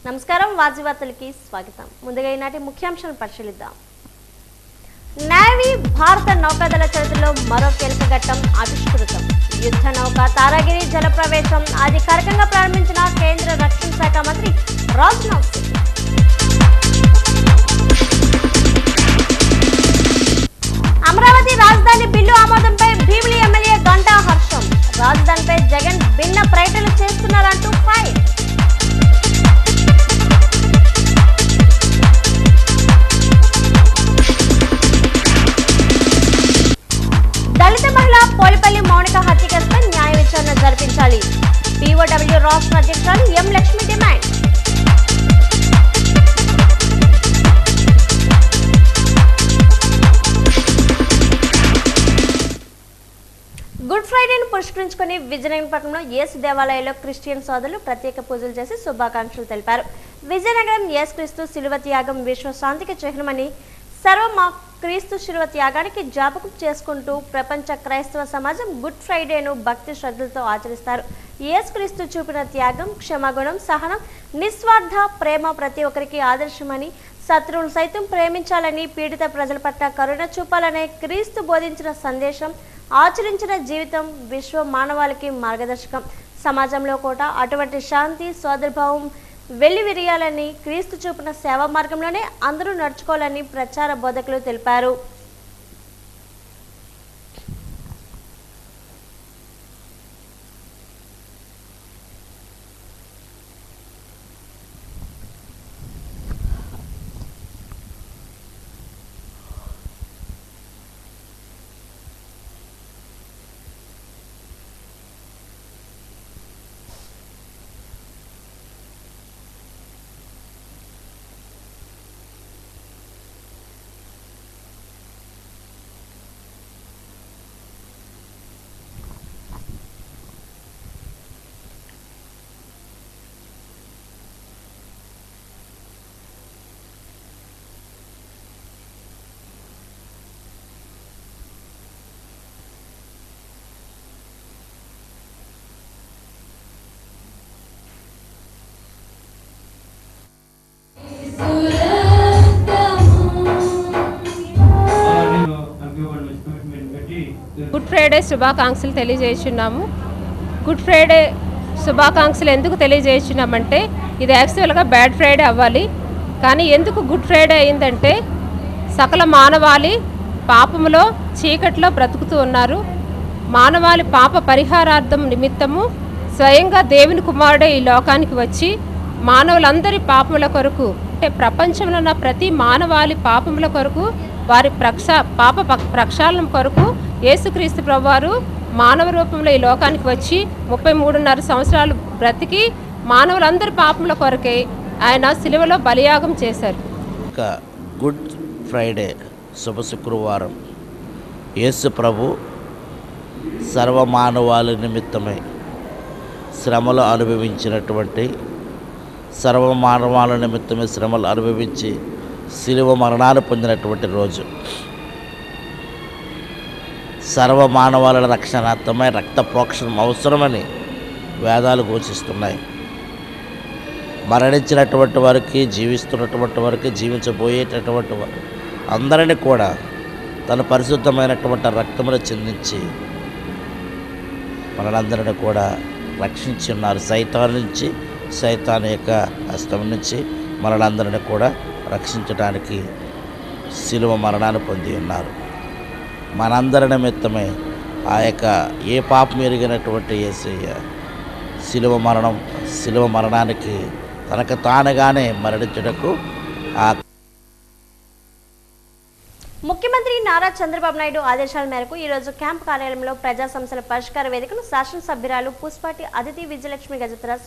నమస్కారం వార్తలకి స్వాగతం. ముందుగా ఈనాటి ముఖ్యాంశాలను పరిశీలిద్దాం. నేవీ భారత నౌకాదళ చరిత్రలో మరో కీలక ఘట్టం ఆవిష్కృతం. యుద్ధ నౌక తారాగిరి జలప్రవేశం అధికారికంగా ప్రారంభించిన కేంద్ర రక్షణ శాఖ మంత్రి రాజ్నాథ్ సింగ్. అమరావతి రాజధాని బిల్లు ఆమోదంపై భీమిలి ఎమ్మెల్యే గంటా హర్షం. రాజధానిపై జగన్ భిన్న ప్రకటనలు చేస్తున్నారంటూ ఫైర్. దళిత మహిళ పోలిపల్లి మౌనిక హత్య కేసుపై న్యాయ విచారణ జరిపించాలి. పీఓడబ్ల్యూ రాష్ట్ర అధ్యక్షురాలు ఎం లక్ష్మి డిమాండ్. గుడ్ ఫ్రైడేను పురస్కరించుకుని విజయనగరంపట్నంలో యేసు దేవాలయంలో క్రిస్టియన్ సోదరులు ప్రత్యేక పూజలు చేసి శుభాకాంక్షలు తెలిపారు. విజయనగరం యేసుక్రీస్తు శిలువ త్యాగం విశ్వశాంతికి చిహ్నమని సర్వమా క్రీస్తు శిలువ త్యాగానికి జ్ఞాపకం చేసుకుంటూ ప్రపంచ క్రైస్తవ సమాజం గుడ్ ఫ్రైడేను భక్తి శ్రద్ధలతో ఆచరిస్తారు. యేసుక్రీస్తు చూపిన త్యాగం, క్షమాగుణం, సహనం, నిస్వార్థ ప్రేమ ప్రతి ఒక్కరికి ఆదర్శమని, శత్రువులు సైతం ప్రేమించాలని, పీడిత ప్రజల పట్ల కరుణ చూపాలనే క్రీస్తు బోధించిన సందేశం, ఆచరించిన జీవితం విశ్వ మానవాళికి మార్గదర్శకం. సమాజంలో కూడా అటువంటి శాంతి, సోదరభావం వెల్లివిరియాలని, క్రీస్తు చూపిన సేవా మార్గంలోనే అందరూ నడుచుకోవాలని ప్రచార బోధకులు తెలిపారు. గుడ్ ఫ్రైడే శుభాకాంక్షలు తెలియజేస్తున్నాము. గుడ్ ఫ్రైడే శుభాకాంక్షలు ఎందుకు తెలియజేస్తున్నామంటే ఇది యాక్చువల్గా బ్యాడ్ ఫ్రైడే అవ్వాలి. కానీ ఎందుకు గుడ్ ఫ్రైడే అయిందంటే సకల మానవాళి పాపములో చీకట్లో బ్రతుకుతూ ఉన్నారు. మానవాళి పాప పరిహారార్థం నిమిత్తము స్వయంగా దేవుని కుమారుడే ఈ లోకానికి వచ్చి మానవులందరి పాపముల కొరకు, అంటే ప్రపంచంలో ఉన్న ప్రతి మానవాళి పాపముల కొరకు, వారి పాప ప్రక్షాళన కొరకు యేసుక్రీస్తు ప్రభువారు మానవ రూపంలో ఈ లోకానికి వచ్చి 33.5 సంవత్సరాలు బ్రతికి మానవులందరి పాపముల కొరకే ఆయన సిలువలో బలియాగం చేశారు. గుడ్ ఫ్రైడే శుభ శుక్రవారం యేసు ప్రభు సర్వమానవాళి నిమిత్తమై శ్రమలు అనుభవించినటువంటి, సర్వమానవాళ నిమిత్తమే శ్రమలు అనుభవించి శిలువ మరణాలు పొందినటువంటి రోజు. సర్వమానవాళ రక్షణార్థమై రక్త ప్రోక్షణం అవసరమని వేదాలు ఘోషిస్తున్నాయి. మరణించినటువంటి వారికి, జీవిస్తున్నటువంటి వారికి, జీవించబోయేటటువంటి వారు అందరినీ కూడా తన పరిశుద్ధమైనటువంటి రక్తమును చెందించి మనందరినీ కూడా రక్షించి ఉన్నారు. సైతాను నుంచి, సైతాను యొక్క హస్తం నుంచి మనలందరినీ కూడా రక్షించడానికి శిలువ మరణాన్ని పొంది ఉన్నారు. మనందరి నిమిత్తమే ఆ యొక్క ఏ పాపం ఎరిగినటువంటి యేసయ్య శిలువ మరణానికి తనకు తానుగానే మరణించుటకు ముఖ్యమంత్రి నారా చంద్రబాబు నాయుడు ఆదేశాల మేరకు ఈరోజు క్యాంప్ కార్యాలయంలో ప్రజా సమస్యల పరిష్కార వేదికను శాసనసభ్యురాలు పుష్పాటి అదితి విజయలక్ష్మి గజతర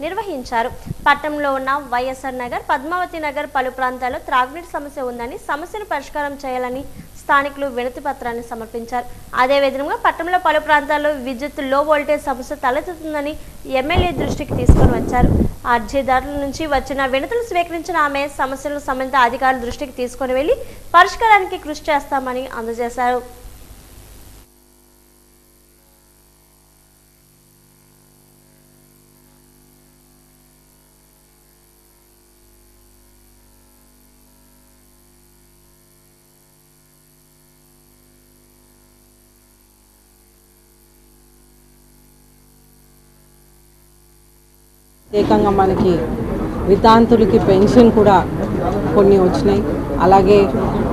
నిర్వహించారు. పట్టణంలో ఉన్న వైఎస్ఆర్ నగర్, పద్మావతి నగర్ పలు ప్రాంతాల్లో త్రాగునీటి సమస్య ఉందని, సమస్యను పరిష్కారం చేయాలని స్థానికులు వినతి పత్రాన్ని సమర్పించారు. అదేవిధంగా పట్టణంలో పలు ప్రాంతాల్లో విద్యుత్ లో వోల్టేజ్ సమస్య తలెత్తుతుందని ఎమ్మెల్యే దృష్టికి తీసుకుని వచ్చారు. అర్జీదారుల నుంచి వచ్చిన వినతులు స్వీకరించిన ఆమె సమస్యలను సంబంధిత అధికారుల దృష్టికి తీసుకుని వెళ్లి పరిష్కారానికి కృషి చేస్తామని అందజేశారు. ప్రత్యేకంగా మనకి వితాంతులకి పెన్షన్ కూడా కొన్ని వచ్చినాయి. అలాగే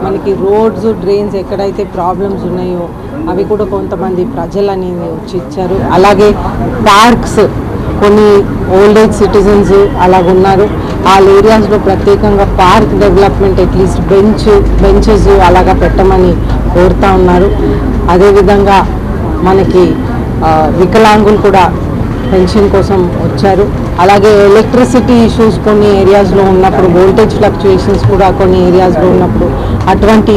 మనకి రోడ్స్ డ్రైన్స్ ఎక్కడైతే ప్రాబ్లమ్స్ ఉన్నాయో అవి కూడా కొంతమంది ప్రజలు అనేది వచ్చి ఇచ్చారు. అలాగే పార్క్స్ కొన్ని ఓల్డ్ ఏజ్ సిటిజన్స్ అలాగున్నారు, ఆ ఏరియాస్లో ప్రత్యేకంగా పార్క్ డెవలప్మెంట్ అట్లీస్ట్ బెంచెస్ అలాగా పెట్టమని కోరుతూ ఉన్నారు. అదేవిధంగా మనకి వికలాంగులు కూడా పెన్షన్ కోసం వచ్చారు. అలాగే ఎలక్ట్రిసిటీ ఇష్యూస్ కొన్ని ఏరియాస్లో ఉన్నప్పుడు, వోల్టేజ్ ఫ్లక్చుయేషన్స్ కూడా కొన్ని ఏరియాస్లో ఉన్నప్పుడు అటువంటి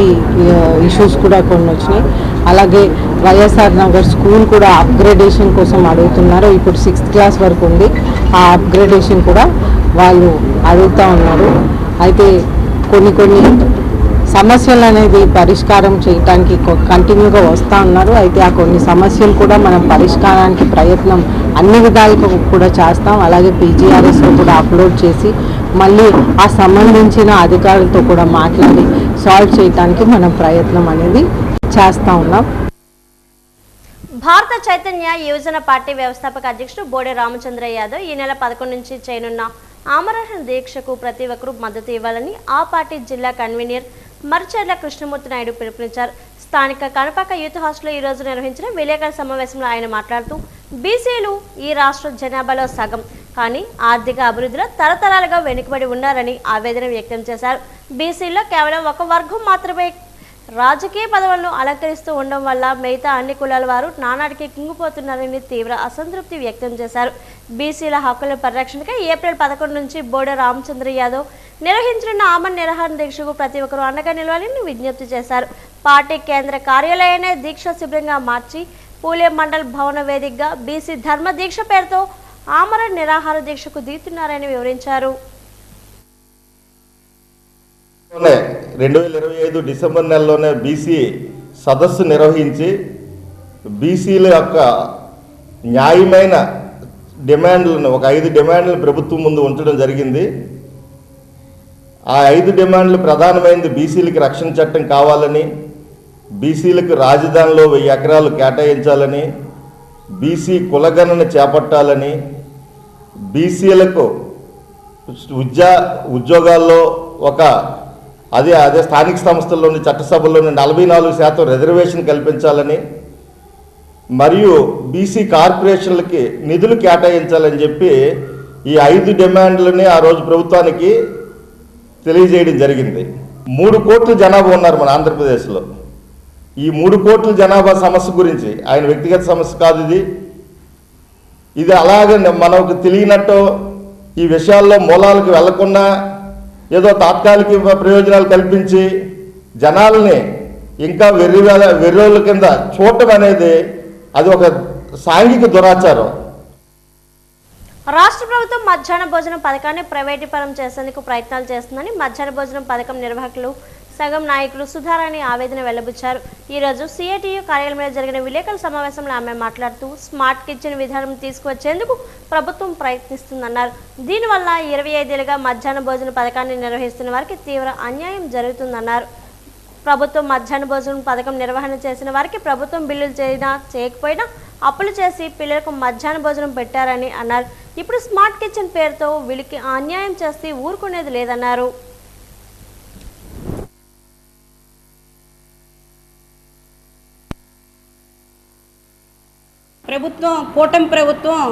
ఇష్యూస్ కూడా కొన్ని వచ్చినాయి. అలాగే వైఎస్ఆర్ నగర్ స్కూల్ కూడా అప్గ్రేడేషన్ కోసం అడుగుతున్నారు. ఇప్పుడు 6th క్లాస్ వరకు ఉంది, ఆ అప్గ్రేడేషన్ కూడా వాళ్ళు అడుగుతూ ఉన్నారు. అయితే కొన్ని సమస్యలు అనేది పరిష్కారం చేయడానికి కంటిన్యూగా వస్తూ ఉన్నారు. అయితే ఆ కొన్ని సమస్యలు కూడా మనం పరిష్కారానికి ప్రయత్నం అన్ని విధాలుగా కూడా చేస్తాం. అలాగే పీజీఆర్ఎస్లో కూడా అప్లోడ్ చేసి మళ్ళీ ఆ సంబంధించిన అధికారులతో కూడా మాట్లాడి సాల్వ్ చేయడానికి మనం ప్రయత్నం అనేది చేస్తూ ఉన్నాం. భారత చైతన్య యువజన పార్టీ వ్యవస్థాపక అధ్యక్షుడు బోడే రామచంద్ర యాదవ్ ఈ నెల 11 నుంచి చేయనున్న ఆమరణ దీక్షకు ప్రతి ఒక్కరూ మద్దతు ఇవ్వాలని ఆ పార్టీ జిల్లా కన్వీనర్ మర్చెర్ల కృష్ణమూర్తి నాయుడు పిలుపునిచ్చారు. స్థానిక కనపాక యూత్ హాస్టల్లో ఈ రోజు నిర్వహించిన విలేకరుల సమావేశంలో ఆయన మాట్లాడుతూ బీసీలు ఈ రాష్ట్ర జనాభాలో సగం, కానీ ఆర్థిక అభివృద్ధిలో తరతరాలుగా వెనుకబడి ఉన్నారని ఆవేదన వ్యక్తం చేశారు. బీసీల్లో కేవలం ఒక వర్గం మాత్రమే రాజకీయ పదవులను అలంకరిస్తూ ఉండడం వల్ల మిగతా అన్ని కులాల వారు నానాటికి కుంగిపోతున్నారని తీవ్ర అసంతృప్తి వ్యక్తం చేశారు. బీసీల హక్కుల పరిరక్షణకై ఏప్రిల్ 11 నుంచి బోడే రామచంద్ర యాదవ్ నిర్వహించనున్న ఆమరణ నిరాహార దీక్షకు ప్రతి ఒక్కరూ అండగా నిలవాలని విజ్ఞప్తి చేశారు. పార్టీ కేంద్ర కార్యాలయాన్ని దీక్ష శిబిరంగా మార్చి పూలే మండల్ భవన వేదికగా బీసీ ధర్మ దీక్ష పేరుతో ఆమరణ నిరాహార దీక్షకు దిగుతున్నారని వివరించారు. 2025 డిసెంబర్ నెలలోనే బీసీ సదస్సు నిర్వహించి బీసీల యొక్క న్యాయమైన డిమాండ్లను ఒక 5 డిమాండ్లను ప్రభుత్వం ముందు ఉంచడం జరిగింది. ఆ 5 డిమాండ్లు ప్రధానమైనది బీసీలకి రక్షణ చట్టం కావాలని, బీసీలకు రాజధానిలో 1000 ఎకరాలు కేటాయించాలని, బీసీ కులగణన చేపట్టాలని, బీసీలకు ఉద్యోగాల్లో అదే స్థానిక సంస్థల్లోని చట్టసభల్లోని 44% రిజర్వేషన్ కల్పించాలని, మరియు బీసీ కార్పొరేషన్లకి నిధులు కేటాయించాలని చెప్పి ఈ 5 డిమాండ్లని ఆ రోజు ప్రభుత్వానికి తెలియజేయడం జరిగింది. 3 కోట్ల జనాభా ఉన్నారు మన ఆంధ్రప్రదేశ్లో. ఈ 3 కోట్ల జనాభా సమస్య గురించి ఆయన వ్యక్తిగత సమస్య కాదు ఇది అలాగే మనకు తెలియనట్టు ఈ విషయాల్లో మూలాలకు వెళ్లకుండా ఏదో తాత్కాలిక ప్రయోజనాలు కల్పించి జనాల్ని ఇంకా వెర్రోళ్ళ కింద చూడటం అనేది అది ఒక సాంఘిక దురాచారం. రాష్ట్ర ప్రభుత్వం మధ్యాహ్న భోజనం పథకాన్ని ప్రైవేటీకరణ చేసేందుకు ప్రయత్నాలు చేస్తుందని మధ్యాహ్న భోజనం పథకం నిర్వాహకులు సగం నాయకులు సుధారాణి ఆవేదన వెల్లబుచ్చారు. ఈరోజు సిఐటియు కార్యాలయంలో జరిగిన విలేకరుల సమావేశంలో ఆమె మాట్లాడుతూ స్మార్ట్ కిచెన్ విధానం తీసుకువచ్చేందుకు ప్రభుత్వం ప్రయత్నిస్తుందన్నారు. దీనివల్ల 25 ఏళ్లుగా మధ్యాహ్న భోజన పథకాన్ని నిర్వహిస్తున్న వారికి తీవ్ర అన్యాయం జరుగుతుందన్నారు. ప్రభుత్వం మధ్యాహ్న భోజనం పథకం నిర్వహణ చేసిన వారికి ప్రభుత్వం బిల్లులు చేయకపోయినా అప్పులు చేసి పిల్లలకు మధ్యాహ్న భోజనం పెట్టారని అన్నారు. ఇప్పుడు స్మార్ట్ కిచెన్ పేరుతో వీళ్ళకి అన్యాయం చేస్తే ఊరుకునేది లేదన్నారు. కూటమి ప్రభుత్వం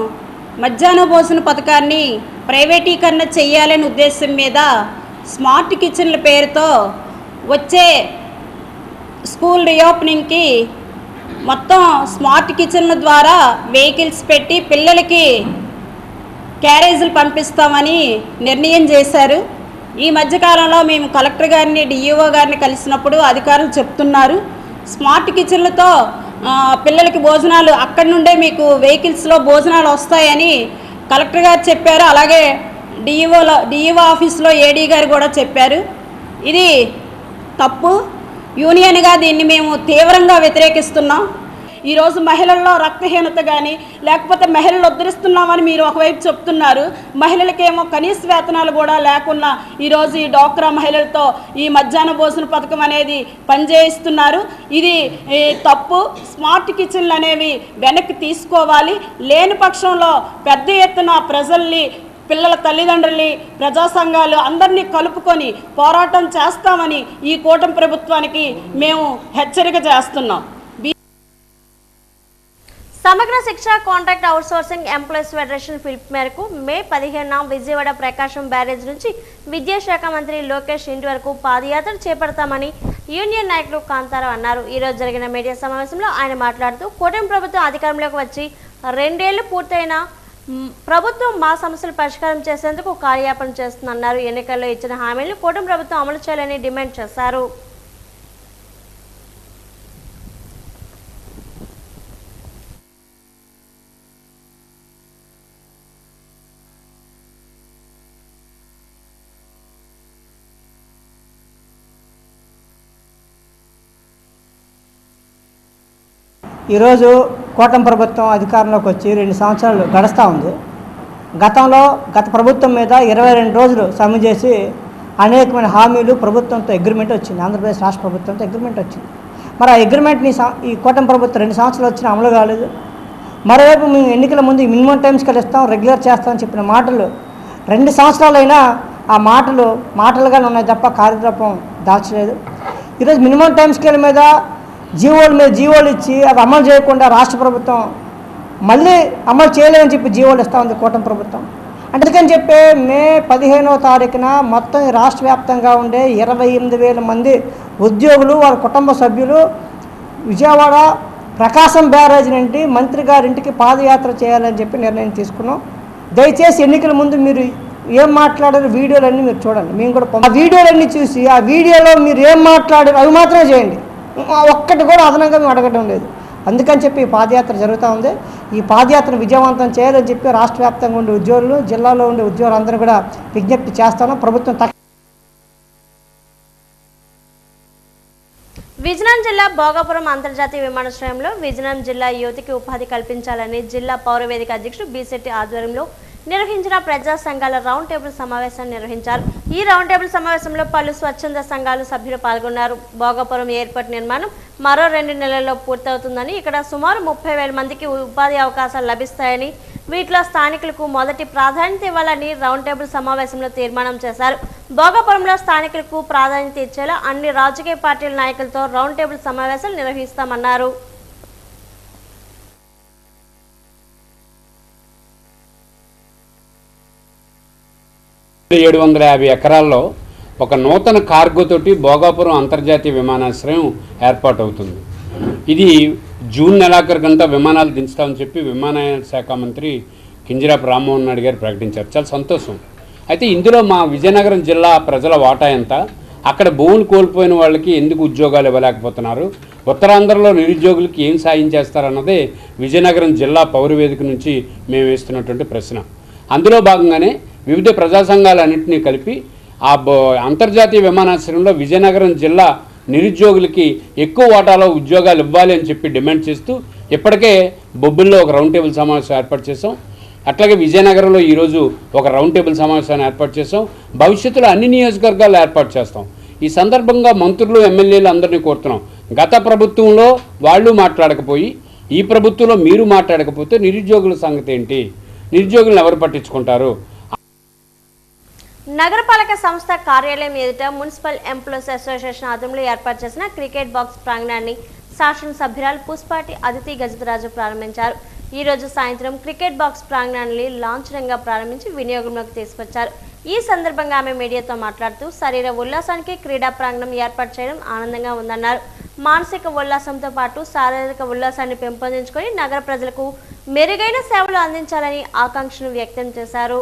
మధ్యాహ్న భోజన పథకాన్ని ప్రైవేటీకరణ చేయాలనే ఉద్దేశం మీద స్మార్ట్ కిచెన్ల పేరుతో వచ్చే స్కూల్ రీఓపెనింగ్కి మొత్తం స్మార్ట్ కిచెన్ల ద్వారా వెహికల్స్ పెట్టి పిల్లలకి క్యారేజీలు పంపిస్తామని నిర్ణయం చేశారు. ఈ మధ్యకాలంలో మేము కలెక్టర్ గారిని డిఈఓ గారిని కలిసినప్పుడు అధికారులు చెప్తున్నారు స్మార్ట్ కిచెన్లతో పిల్లలకి భోజనాలు అక్కడి నుండే మీకు వెహికల్స్లో భోజనాలు వస్తాయని కలెక్టర్ గారు చెప్పారు. అలాగే డిఈఓ ఆఫీస్లో ఏడీ గారు కూడా చెప్పారు. ఇది తప్పు. యూనియన్గా దీన్ని మేము తీవ్రంగా వ్యతిరేకిస్తున్నాం. ఈరోజు మహిళల్లో రక్తహీనత కానీ లేకపోతే మహిళలు ఉద్ధరిస్తున్నామని మీరు ఒకవైపు చెప్తున్నారు, మహిళలకేమో కనీస వేతనాలు కూడా లేకుండా ఈరోజు ఈ డ్వాక్రా మహిళలతో ఈ మధ్యాహ్న భోజన పథకం అనేది పనిచేయిస్తున్నారు. ఇది తప్పు. స్మార్ట్ కిచెన్లు అనేవి వెనక్కి తీసుకోవాలి. లేని పక్షంలో పెద్ద ఎత్తున ప్రజల్ని పిల్లల తల్లిదండ్రుల్ని, ప్రజా సంఘాలు అందరినీ కలుపుకొని పోరాటం చేస్తామని ఈ కూటమి ప్రభుత్వానికి మేము హెచ్చరిక చేస్తున్నాం. సమగ్ర శిక్ష కాంట్రాక్ట్ అవుట్సోర్సింగ్ ఎంప్లాయీస్ ఫెడరేషన్ పిలుపు మేరకు మే 15న విజయవాడ ప్రకాశం బ్యారేజ్ నుంచి విద్యాశాఖ మంత్రి లోకేష్ ఇంటి వరకు పాదయాత్ర చేపడతామని యూనియన్ నాయకులు కాంతారావు అన్నారు. ఈ రోజు జరిగిన మీడియా సమావేశంలో ఆయన మాట్లాడుతూ కూటమి ప్రభుత్వం అధికారంలోకి వచ్చి 2 ఏళ్లు పూర్తయిన ప్రభుత్వం మా సమస్యలు పరిష్కారం చేసేందుకు కార్యాపన చేస్తుందన్నారు. ఎన్నికల్లో ఇచ్చిన హామీలను కూటమి ప్రభుత్వం అమలు చేయాలని డిమాండ్ చేశారు. ఈరోజు కూటమి ప్రభుత్వం అధికారంలోకి వచ్చి 2 సంవత్సరాలు గడుస్తూ ఉంది. గత ప్రభుత్వం మీద 22 రోజులు సమ్మె చేసి అనేకమైన హామీలు ప్రభుత్వంతో అగ్రిమెంట్ వచ్చింది. ఆంధ్రప్రదేశ్ రాష్ట్ర ప్రభుత్వంతో అగ్రిమెంట్ వచ్చింది. మరి ఆ అగ్రిమెంట్ని ఈ కూటమి ప్రభుత్వం 2 సంవత్సరాలు వచ్చినా అమలు కాలేదు. మరోవైపు మేము ఎన్నికల ముందు మినిమం టైం స్కేల్ ఇస్తాం, రెగ్యులర్ చేస్తామని చెప్పిన మాటలు 2 సంవత్సరాలైనా ఆ మాటలుగానే ఉన్నాయి తప్ప కార్యరూపం దాల్చలేదు. ఈరోజు మినిమం టైం స్కేల్ మీద జీవోలు ఇచ్చి అవి అమలు చేయకుండా రాష్ట్ర ప్రభుత్వం మళ్ళీ అమలు చేయలేదని చెప్పి జీవోలు ఇస్తూ ఉంది కూటమి ప్రభుత్వం. అందుకని చెప్పి మే 15వ తారీఖున మొత్తం రాష్ట్ర వ్యాప్తంగా ఉండే 28,000 మంది ఉద్యోగులు వాళ్ళ కుటుంబ సభ్యులు విజయవాడ ప్రకాశం బ్యారేజ్ నుండి మంత్రి గారింటికి పాదయాత్ర చేయాలని చెప్పి నిర్ణయం తీసుకున్నాం. దయచేసి ఎన్నికల ముందు మీరు ఏం మాట్లాడారు వీడియోలన్నీ మీరు చూడండి. మేము కూడా ఆ వీడియోలన్నీ చూసి ఆ వీడియోలో మీరు ఏం మాట్లాడారు అవి మాత్రమే చేయండి. ఒక్కటి కూడా అదనంగా మేము అడగడం లేదు. అందుకని చెప్పి ఈ పాదయాత్ర జరుగుతూ ఉంది. ఈ పాదయాత్రను విజయవంతం చేయాలని చెప్పి రాష్ట్ర వ్యాప్తంగా ఉండే ఉద్యోగులు, జిల్లాలో ఉండే ఉద్యోగులందరూ కూడా విజ్ఞప్తి చేస్తాను. ప్రభుత్వం విజయనగరం జిల్లా భోగాపురం అంతర్జాతీయ విమానాశ్రయంలో విజయనగరం జిల్లా యువతికి ఉపాధి కల్పించాలని జిల్లా పౌరవేదిక అధ్యక్షుడు బీసెట్టి ఆధ్వర్యంలో నిర్వహించిన ప్రజా సంఘాల రౌండ్ టేబుల్ సమావేశాన్ని నిర్వహించారు. ఈ రౌండ్ టేబుల్ సమావేశంలో పలు స్వచ్ఛంద సంఘాల సభ్యులు పాల్గొన్నారు. భోగాపురం ఎయిర్పోర్ట్ నిర్మాణం మరో 2 నెలల్లో పూర్తవుతుందని, ఇక్కడ సుమారు 30,000 మందికి ఉపాధి అవకాశాలు లభిస్తాయని, వీటిలో స్థానికులకు మొదటి ప్రాధాన్యత ఇవ్వాలని రౌండ్ టేబుల్ సమావేశంలో తీర్మానం చేశారు. భోగాపురంలో స్థానికులకు ప్రాధాన్యత ఇచ్చేలా అన్ని రాజకీయ పార్టీల నాయకులతో రౌండ్ టేబుల్ సమావేశాలు నిర్వహిస్తామన్నారు. 750 ఎకరాల్లో ఒక నూతన కార్గోతోటి భోగాపురం అంతర్జాతీయ విమానాశ్రయం ఏర్పాటవుతుంది. ఇది జూన్ నెలాఖరుకంతా విమానాలు దించుతామని చెప్పి విమానయాన శాఖ మంత్రి కింజరాపు రామ్మోహన్ నాయుడు గారు ప్రకటించారు. చాలా సంతోషం. అయితే ఇందులో మా విజయనగరం జిల్లా ప్రజల వాటా ఎంత, అక్కడ భూములు కోల్పోయిన వాళ్ళకి ఎందుకు ఉద్యోగాలు ఇవ్వలేకపోతున్నారు, ఉత్తరాంధ్రలో నిరుద్యోగులకి ఏం సాయం చేస్తారన్నదే విజయనగరం జిల్లా పౌరవేదిక నుంచి మేము వేస్తున్నటువంటి ప్రశ్న. అందులో భాగంగానే వివిధ ప్రజా సంఘాలన్నింటినీ కలిపి ఆ అంతర్జాతీయ విమానాశ్రయంలో విజయనగరం జిల్లా నిరుద్యోగులకి ఎక్కువ వాటాలో ఉద్యోగాలు ఇవ్వాలి అని చెప్పి డిమాండ్ చేస్తూ ఇప్పటికే బొబ్బుల్లో ఒక రౌండ్ టేబుల్ సమావేశం ఏర్పాటు చేసాం. అట్లాగే విజయనగరంలో ఈరోజు ఒక రౌండ్ టేబుల్ సమావేశాన్ని ఏర్పాటు చేసాం. భవిష్యత్తులో అన్ని నియోజకవర్గాలు ఏర్పాటు చేస్తాం. ఈ సందర్భంగా మంత్రులు, ఎమ్మెల్యేలు అందరినీ కోరుతున్నాం, గత ప్రభుత్వంలో వాళ్ళు మాట్లాడకపోయి ఈ ప్రభుత్వంలో మీరు మాట్లాడకపోతే నిరుద్యోగుల సంగతి ఏంటి, నిరుద్యోగులను ఎవరు పట్టించుకుంటారు? నగరపాలక సంస్థ కార్యాలయం ఎదుట మున్సిపల్ ఎంప్లాయీస్ అసోసియేషన్ ఆధ్వర్యంలో ఏర్పాటు చేసిన క్రికెట్ బాక్స్ ప్రాంగణాన్ని శాసనసభ్యురాలు పుష్పాటి అదితి గజపతిరాజు ప్రారంభించారు. ఈ రోజు సాయంత్రం క్రికెట్ బాక్స్ ప్రాంగణాన్ని లాంఛనంగా ప్రారంభించి వినియోగంలోకి తీసుకొచ్చారు. ఈ సందర్భంగా ఆమె మీడియాతో మాట్లాడుతూ శరీర ఉల్లాసానికి క్రీడా ప్రాంగణం ఏర్పాటు చేయడం ఆనందంగా ఉందన్నారు. మానసిక ఉల్లాసంతో పాటు శారీరక ఉల్లాసాన్ని పెంపొందించుకొని నగర ప్రజలకు మెరుగైన సేవలు అందించాలని ఆకాంక్షను వ్యక్తం చేశారు.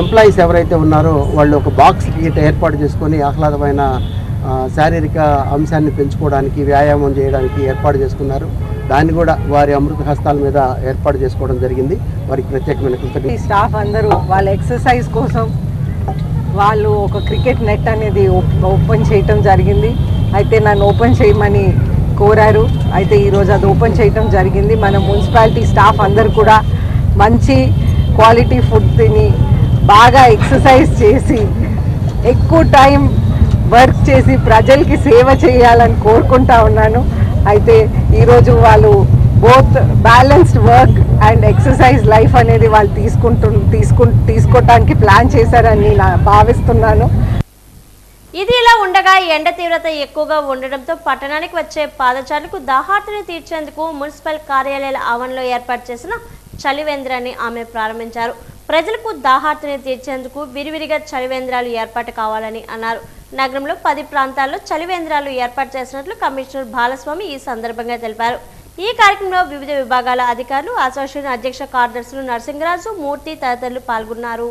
ఎంప్లాయీస్ ఎవరైతే ఉన్నారో వాళ్ళు ఒక బాక్స్ క్రికెట్ ఏర్పాటు చేసుకొని ఆహ్లాదమైన శారీరక అంశాన్ని పెంచుకోవడానికి, వ్యాయామం చేయడానికి ఏర్పాటు చేసుకున్నారు. దాన్ని కూడా వారి అమృత హస్తాల మీద ఏర్పాటు చేసుకోవడం జరిగింది. వారికి ప్రత్యేకమైన కృతజ్ఞతలు. స్టాఫ్ అందరూ వాళ్ళ ఎక్సర్సైజ్ కోసం వాళ్ళు ఒక క్రికెట్ నెట్ అనేది ఓపెన్ చేయటం జరిగింది. అయితే నన్ను ఓపెన్ చేయమని కోరారు. అయితే ఈరోజు అది ఓపెన్ చేయడం జరిగింది. మన మున్సిపాలిటీ స్టాఫ్ అందరు కూడా మంచి క్వాలిటీ ఫుడ్ తిని బాగా ఎక్సర్సైజ్ చేసి ఎక్కువ టైం వర్క్ చేసి ప్రజలకి సేవ చేయాలని కోరుకుంటా ఉన్నాను. అయితే ఈరోజు వాళ్ళు both balanced work and exercise life అనేది వాళ్ళు తీసుకోవటానికి ప్లాన్ చేశారని నేను భావిస్తున్నాను. ఇది ఇలా ఉండగా ఎండ తీవ్రత ఎక్కువగా ఉండడంతో పట్టణానికి వచ్చే పాదచారులకు దాహార్తిని తీర్చేందుకు మున్సిపల్ కార్యాలయాల ఆవరణలో ఏర్పాటు చేసిన చలివేంద్రాన్ని ఆమె ప్రారంభించారు. ప్రజలకు దాహార్తిని తీర్చేందుకు విరివిరిగా చలివేంద్రాలు ఏర్పాటు కావాలని అన్నారు. నగరంలో 10 ప్రాంతాల్లో చలివేంద్రాలు ఏర్పాటు చేసినట్లు కమిషనర్ బాలస్వామి ఈ సందర్భంగా తెలిపారు. ఈ కార్యక్రమంలో వివిధ విభాగాల అధికారులు, అసోసియేషన్ అధ్యక్ష కార్యదర్శులు నరసింగరాజు, మూర్తి తదితరులు పాల్గొన్నారు.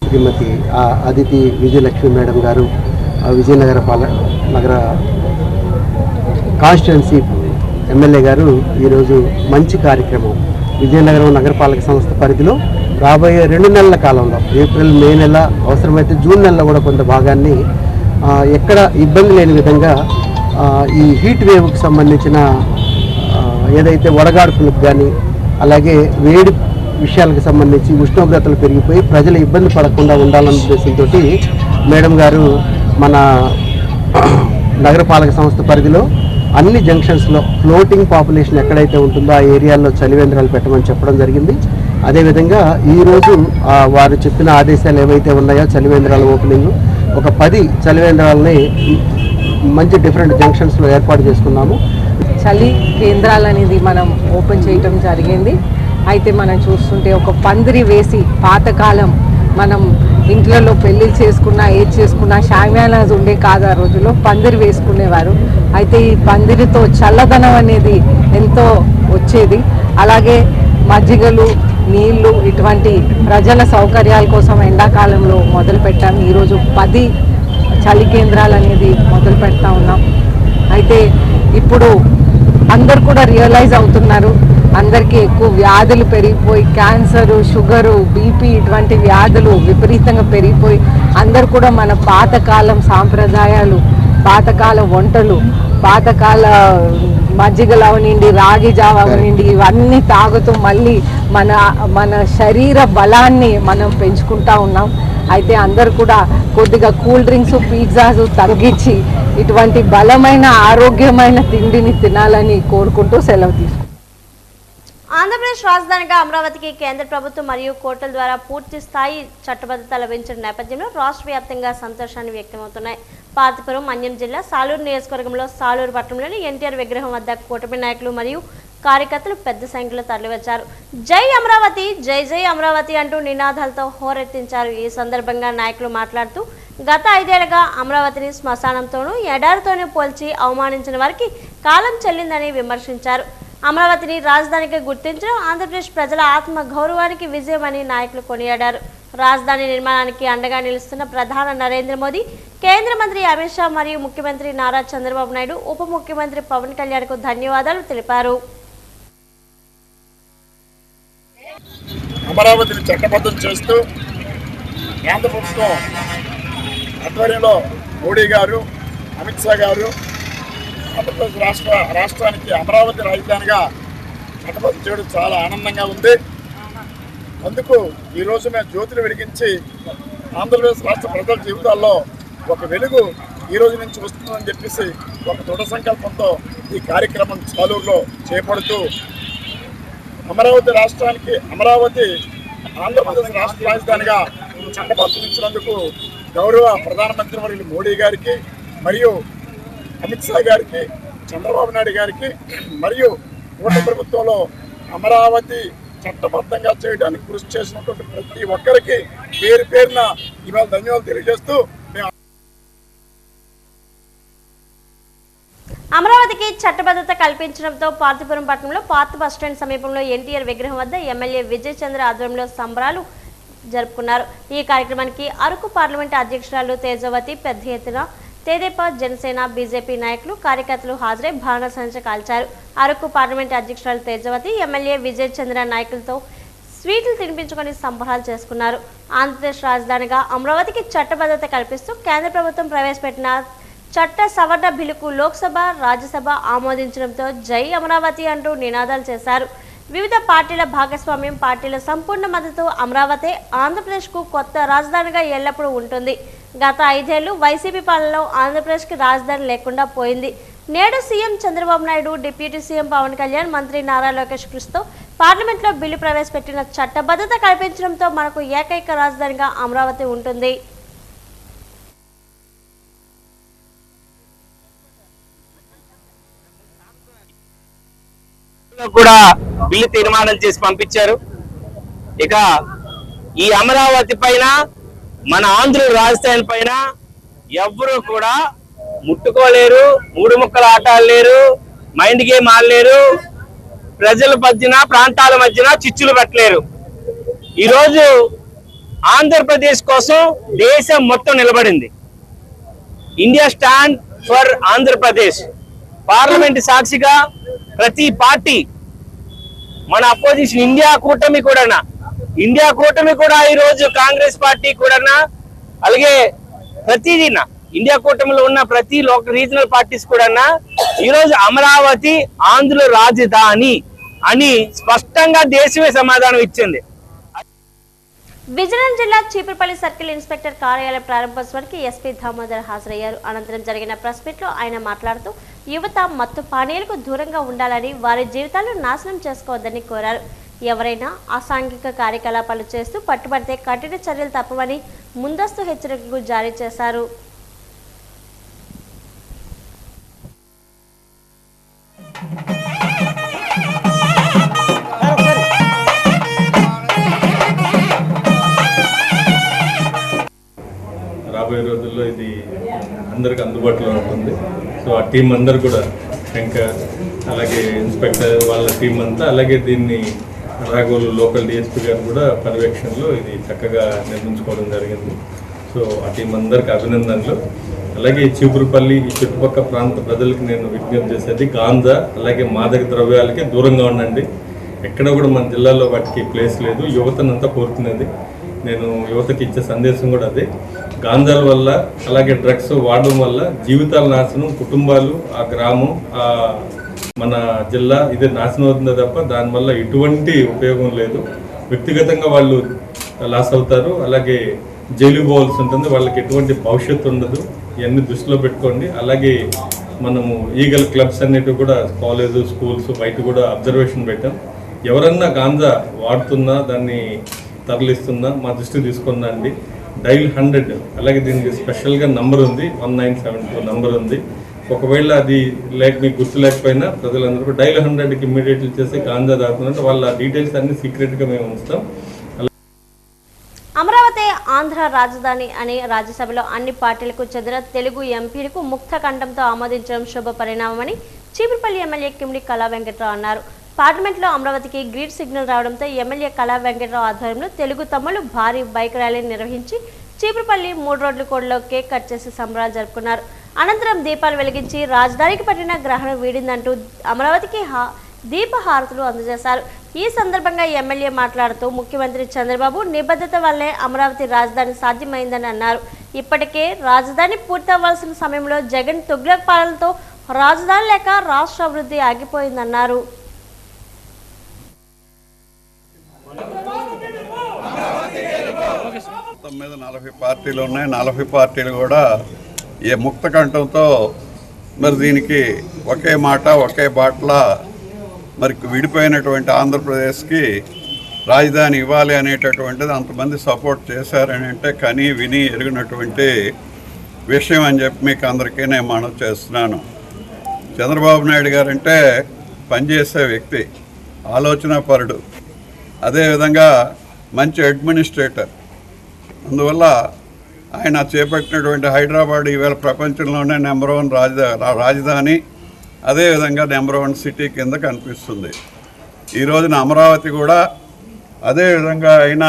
శ్రీమతి అదితి విజయలక్ష్మి మేడం గారు విజయనగర నగర కాన్స్టిట్యున్సీ ఎమ్మెల్యే గారు ఈరోజు మంచి కార్యక్రమం విజయనగరం నగరపాలక సంస్థ పరిధిలో రాబోయే 2 నెలల కాలంలో ఏప్రిల్, మే నెల, అవసరమైతే జూన్ నెలలో కూడా కొంత భాగాన్ని ఎక్కడ ఇబ్బంది లేని విధంగా ఈ హీట్ వేవ్కి సంబంధించిన ఏదైతే వడగాడ్పులకు కానీ అలాగే వేడి విషయాలకు సంబంధించి ఉష్ణోగ్రతలు పెరిగిపోయి ప్రజలు ఇబ్బంది పడకుండా ఉండాలన్న ఉద్దేశంతో మేడం గారు మన నగరపాలక సంస్థ పరిధిలో అన్ని జంక్షన్స్లో ఫ్లోటింగ్ పాపులేషన్ ఎక్కడైతే ఉంటుందో ఆ ఏరియాల్లో చలివేంద్రాలు పెట్టమని చెప్పడం జరిగింది. అదేవిధంగా ఈరోజు వారు చెప్పిన ఆదేశాలు ఏవైతే ఉన్నాయో చలివేంద్రాల ఓపెనింగ్ ఒక 10 చలివేంద్రాలని మంచి డిఫరెంట్ జంక్షన్స్లో ఏర్పాటు చేసుకున్నాము. చలి కేంద్రాలు అనేది మనం ఓపెన్ చేయటం జరిగింది. అయితే మనం చూస్తుంటే ఒక పందిరి వేసి పాతకాలం మనం ఇంట్లలో పెళ్ళిళ్ళు చేసుకున్నా ఏది చేసుకున్నా షామ్యానాస్ ఉండే కాదు, ఆ రోజుల్లో పందిరి వేసుకునేవారు. అయితే ఈ పందిరితో చల్లదనం అనేది ఎంతో వచ్చేది. అలాగే మజ్జిగలు, నీళ్లు ఇటువంటి ప్రజల సౌకర్యాల కోసం ఎండాకాలంలో మొదలు పెట్టాం. ఈరోజు 10 చలి కేంద్రాలు అనేది మొదలు పెడతా ఉన్నాం. అయితే ఇప్పుడు అందరు కూడా రియలైజ్ అవుతున్నారు, అందరికీ ఎక్కువ వ్యాధులు పెరిగిపోయి క్యాన్సరు, షుగరు, బీపీ ఇటువంటి వ్యాధులు విపరీతంగా పెరిగిపోయి అందరు కూడా మన పాతకాలం సాంప్రదాయాలు, పాతకాల వంటలు, పాతకాల మజ్జిగలు అవనండి, రాగి జావ అవనండి ఇవన్నీ తాగుతూ మళ్ళీ మన శరీర బలాన్ని మనం పెంచుకుంటా ఉన్నాం. అయితే అందరు కూడా కొద్దిగా కూల్ డ్రింక్స్, పిజ్జాస్ తగ్గించి ఇటువంటి బలమైన ఆరోగ్యమైన తిండిని తినాలని కోరుకుంటూ సెలవు తీసుకుంటాం. ఆంధ్రప్రదేశ్ రాజధానిగా అమరావతికి కేంద్ర ప్రభుత్వం మరియు కోర్టుల ద్వారా పూర్తి స్థాయి చట్టబద్ధత లభించిన నేపథ్యంలో రాష్ట్ర వ్యాప్తంగా సంతోషాన్ని వ్యక్తమవుతున్నాయి. పార్తీపురం, మన్యం జిల్లా సాలూరు నియోజకవర్గంలో సాలూరు పట్టణంలోని ఎన్టీఆర్ విగ్రహం వద్ద కూటమి నాయకులు మరియు కార్యకర్తలు పెద్ద సంఖ్యలో తరలివచ్చారు. జై అమరావతి, జై జై అమరావతి అంటూ నినాదాలతో హోరెత్తించారు. ఈ సందర్భంగా నాయకులు మాట్లాడుతూ గత 5 ఏళ్లుగా అమరావతిని శ్మశానంతోనూ ఎడారితోనూ పోల్చి అవమానించిన వారికి కాలం చెల్లిందని విమర్శించారు. అమరావతిని రాజధానిగా గుర్తించడం ఆంధ్రప్రదేశ్ ప్రజల ఆత్మ గౌరవానికి విజయమని నాయకులు కొనియాడారు. రాజధాని నిర్మాణానికి అండగా నిలుస్తున్న ప్రధాని నరేంద్ర మోదీ, కేంద్ర మంత్రి అమిత్ షా మరియు ముఖ్యమంత్రి నారా చంద్రబాబు నాయుడు, ఉప ముఖ్యమంత్రి పవన్ కళ్యాణ్కు ధన్యవాదాలు తెలిపారు. అమరావతిని చట్టబద్ధం చేస్తూ కేంద్ర ప్రభుత్వం ఆధ్వర్యంలో మోడీ గారు, అమిత్ షా గారు ఆంధ్రప్రదేశ్ రాష్ట్రానికి అమరావతి రాజధానిగా చట్టబద్ధం చేయడం చాలా ఆనందంగా ఉంది. అందుకు ఈరోజు మేము జ్యోతులు వెలిగించి ఆంధ్రప్రదేశ్ రాష్ట్ర ప్రజల జీవితాల్లో ఒక వెలుగు ఈ రోజు నుంచి వస్తుందని చెప్పేసి ఒక దృఢ సంకల్పంతో ఈ కార్యక్రమం సాలూరులో చేపడుతూ అమరావతి ఆంధ్రప్రదేశ్ రాష్ట్ర రాజధానిగా చట్టబద్ధించినందుకు గౌరవ ప్రధానమంత్రి వర్యులు మోడీ గారికి మరియు అమిత్ షా గారికి, చంద్రబాబు నాయుడు గారికి మరియు కూటమి ప్రభుత్వంలో అమరావతి చట్టబద్ధంగా చేయడానికి కృషి చేసినటువంటి ప్రతి ఒక్కరికి పేరు పేరున ఇవాళ ధన్యవాదాలు తెలియజేస్తూ అమరావతికి చట్టబద్ధత కల్పించడంతో పార్తీపురం పట్టణంలో పాత బస్టాండ్ సమీపంలో ఎన్టీఆర్ విగ్రహం వద్ద ఎమ్మెల్యే విజయ్ చంద్ర ఆధ్వర్యంలో సంబరాలు జరుపుకున్నారు. ఈ కార్యక్రమానికి అరకు పార్లమెంటు అధ్యక్షురాలు తేజవతి పెద్ద ఎత్తున తెదేపా, జనసేన, బీజేపీ నాయకులు, కార్యకర్తలు హాజరై బాణసంచ కాల్చారు. అరకు పార్లమెంట్ అధ్యక్షురాలు తేజవతి, ఎమ్మెల్యే విజయ్ చంద్ర నాయకులతో స్వీట్లు తినిపించుకొని సంబరాలు చేసుకున్నారు. ఆంధ్రప్రదేశ్ రాజధానిగా అమరావతికి చట్టబద్ధత కల్పిస్తూ కేంద్ర ప్రభుత్వం ప్రవేశపెట్టిన చట్ట సవరణ బిల్లుకు లోక్సభ, రాజ్యసభ ఆమోదించడంతో జై అమరావతి అంటూ నినాదాలు చేశారు. వివిధ పార్టీల భాగస్వామ్యం, పార్టీల సంపూర్ణ మద్దతు అమరావతి ఆంధ్రప్రదేశ్కు కొత్త రాజధానిగా ఎల్లప్పుడూ ఉంటుంది. గత 5 ఏళ్లు వైసీపీ పాలనలో ఆంధ్రప్రదేశ్కి రాజధాని లేకుండా పోయింది. నేడు CM Chandrababu Naidu, deputy CM Pawan Kalyan, మంత్రి నారా లోకేష్ కృషితో పార్లమెంట్లో బిల్లు ప్రవేశపెట్టిన చట్టబద్ధత కల్పించడంతో మనకు ఏకైక రాజధానిగా అమరావతి ఉంటుంది. కూడా బిల్లు తీర్మానం చేసి పంపించారు. ఇక ఈ అమరావతి పైన, మన ఆంధ్ర రాజధాని పైన ఎవ్వరూ కూడా ముట్టుకోలేరు, 3 ముక్కల ఆట ఆడలేరు, మైండ్ గేమ్ ఆడలేరు, ప్రజల మధ్యన, ప్రాంతాల మధ్యన చిచ్చులు పెట్టలేరు. ఈరోజు ఆంధ్రప్రదేశ్ కోసం దేశం మొత్తం నిలబడింది. India stand for Andhra Pradesh. Parliament సాక్షిగా ప్రతి పార్టీ, మన అపోజిషన్ ఇండియా కూటమి కూడా ఈరోజు కాంగ్రెస్ పార్టీ కూడా, అలాగే ప్రతిదిన ఇండియా కూటమిలో ఉన్న ప్రతి రీజనల్ పార్టీస్ కూడా ఈరోజు అమరావతి ఆంధ్ర రాజధాని అని స్పష్టంగా దేశమే సమాధానం ఇచ్చింది. విజయనగరం జిల్లా చీపురుపల్లి సర్కిల్ ఇన్స్పెక్టర్ కార్యాలయ ప్రారంభోత్సవానికి ఎస్పీ దామోదర్ హాజరయ్యారు. అనంతరం జరిగిన ప్రెస్ మీట్ లో ఆయన మాట్లాడుతూ యువత మత్తు పానీయాలకు దూరంగా ఉండాలని, వారి జీవితాలను నాశనం చేసుకోవద్దని కోరారు. ఎవరైనా అసాంఘిక కార్యకలాపాలు చేస్తూ పట్టుబడితే కఠిన చర్యలు తప్పవని ముందస్తు హెచ్చరికలు జారీ చేశారు. రాబోయే రోజుల్లో ఇది అందరికి అందుబాటులో ఉంటుంది. సో ఆ టీం అందరు కూడా, శంకర్, అలాగే ఇన్స్పెక్టర్ వాళ్ళ టీం అంతా, అలాగే దీన్ని రాఘోలు లోకల్ డిఎస్పీ గారు కూడా పర్యవేక్షణలో ఇది చక్కగా నిర్మించుకోవడం జరిగింది. సో ఆ టీం అందరికి అభినందనలు. అలాగే చీపురుపల్లి, ఈ చుట్టుపక్కల ప్రాంత ప్రజలకు నేను విజ్ఞప్తి చేసేది, గాంజా అలాగే మాదక ద్రవ్యాలకి దూరంగా ఉండండి. ఎక్కడ కూడా మన జిల్లాలో వాటికి ప్లేస్ లేదు. యువతనంతా కోరుతున్నది. నేను యువతకి ఇచ్చే సందేశం కూడా అదే. గాంజాల వల్ల, అలాగే డ్రగ్స్ వాడడం వల్ల జీవితాల నాశనం, కుటుంబాలు, ఆ గ్రామం, మన జిల్లా ఇది నాశనం అవుతుందో తప్ప దానివల్ల ఎటువంటి ఉపయోగం లేదు. వ్యక్తిగతంగా వాళ్ళు లాస్ అవుతారు, అలాగే జైలు పోవాల్సి ఉంటుంది, వాళ్ళకి ఎటువంటి భవిష్యత్తు ఉండదు. ఇవన్నీ దృష్టిలో పెట్టుకోండి. అలాగే మనము ఈగల్ క్లబ్స్ అన్నిటి కూడా కాలేజు, స్కూల్స్ బయట కూడా అబ్జర్వేషన్ పెట్టాం. ఎవరన్నా గాంజా వాడుతున్నా, దాన్ని తరలిస్తున్నా మా దృష్టికి తీసుకున్నాండి. డైల్ 100, అలాగే దీనికి స్పెషల్గా నంబర్ ఉంది, 1972 నంబర్ ఉంది. ఒకవేళ అది మీకు గుర్తు లేకపోయినా ప్రజలందరూ డైల్ 100కి ఇమ్మీడియట్లీ చేసి గాంజా తాగుతున్నట్టు వాళ్ళ డీటెయిల్స్ అన్ని సీక్రెట్గా మేము ఉంచుతాం. అమరావతి ఆంధ్ర రాజధాని అని రాజ్యసభలో అన్ని పార్టీలకు చెందిన తెలుగు ఎంపీలకు ముక్త కంఠంతో ఆమోదించడం శుభ పరిణామమని చీపురుపల్లి ఎమ్మెల్యే కిమిడి కళా వెంకట్రావు అన్నారు. పార్లమెంట్లో అమరావతికి గ్రీన్ సిగ్నల్ రావడంతో ఎమ్మెల్యే కళా వెంకట్రావు ఆధ్వర్యంలో తెలుగు తమ్ముళ్లు భారీ బైక్ ర్యాలీని నిర్వహించి చీపురుపల్లి 3 రోడ్ల కోడ్లో కేక్ కట్ చేసి సంబరాలు జరుపుకున్నారు. అనంతరం దీపాలు వెలిగించి రాజధానికి పట్టిన గ్రహణం వీడిందంటూ అమరావతికి దీపహారతులు అందజేశారు. ఈ సందర్భంగా ఎమ్మెల్యే మాట్లాడుతూ ముఖ్యమంత్రి చంద్రబాబు నిబద్ధత వల్లే అమరావతి రాజధాని సాధ్యమైందని అన్నారు. ఇప్పటికే రాజధాని పూర్తవ్వాల్సిన సమయంలో జగన్ తుగ్లక్ పాలనతో రాజధాని లేక రాష్ట్ర అభివృద్ధి ఆగిపోయిందన్నారు. మీద 40 పార్టీలు ఉన్నాయి. 40 పార్టీలు కూడా ఏ ముక్త కంఠంతో మరి దీనికి ఒకే మాట, ఒకే బాటల మరి విడిపోయినటువంటి ఆంధ్రప్రదేశ్కి రాజధాని ఇవ్వాలి అనేటటువంటిది అంతమంది సపోర్ట్ చేశారని అంటే కని విని ఎరిగినటువంటి విషయం అని చెప్పి మీకు అందరికీ నేను మనవి చేస్తున్నాను. చంద్రబాబు నాయుడు గారంటే పనిచేసే వ్యక్తి, ఆలోచనాపరుడు, అదేవిధంగా మంచి అడ్మినిస్ట్రేటర్. అందువల్ల ఆయన చేపట్టినటువంటి హైదరాబాద్ ఈవేళ ప్రపంచంలోనే నెంబర్ 1 రాజధాని, అదేవిధంగా నెంబర్ 1 సిటీ కింద కనిపిస్తుంది. ఈ రోజున అమరావతి కూడా అదేవిధంగా ఆయన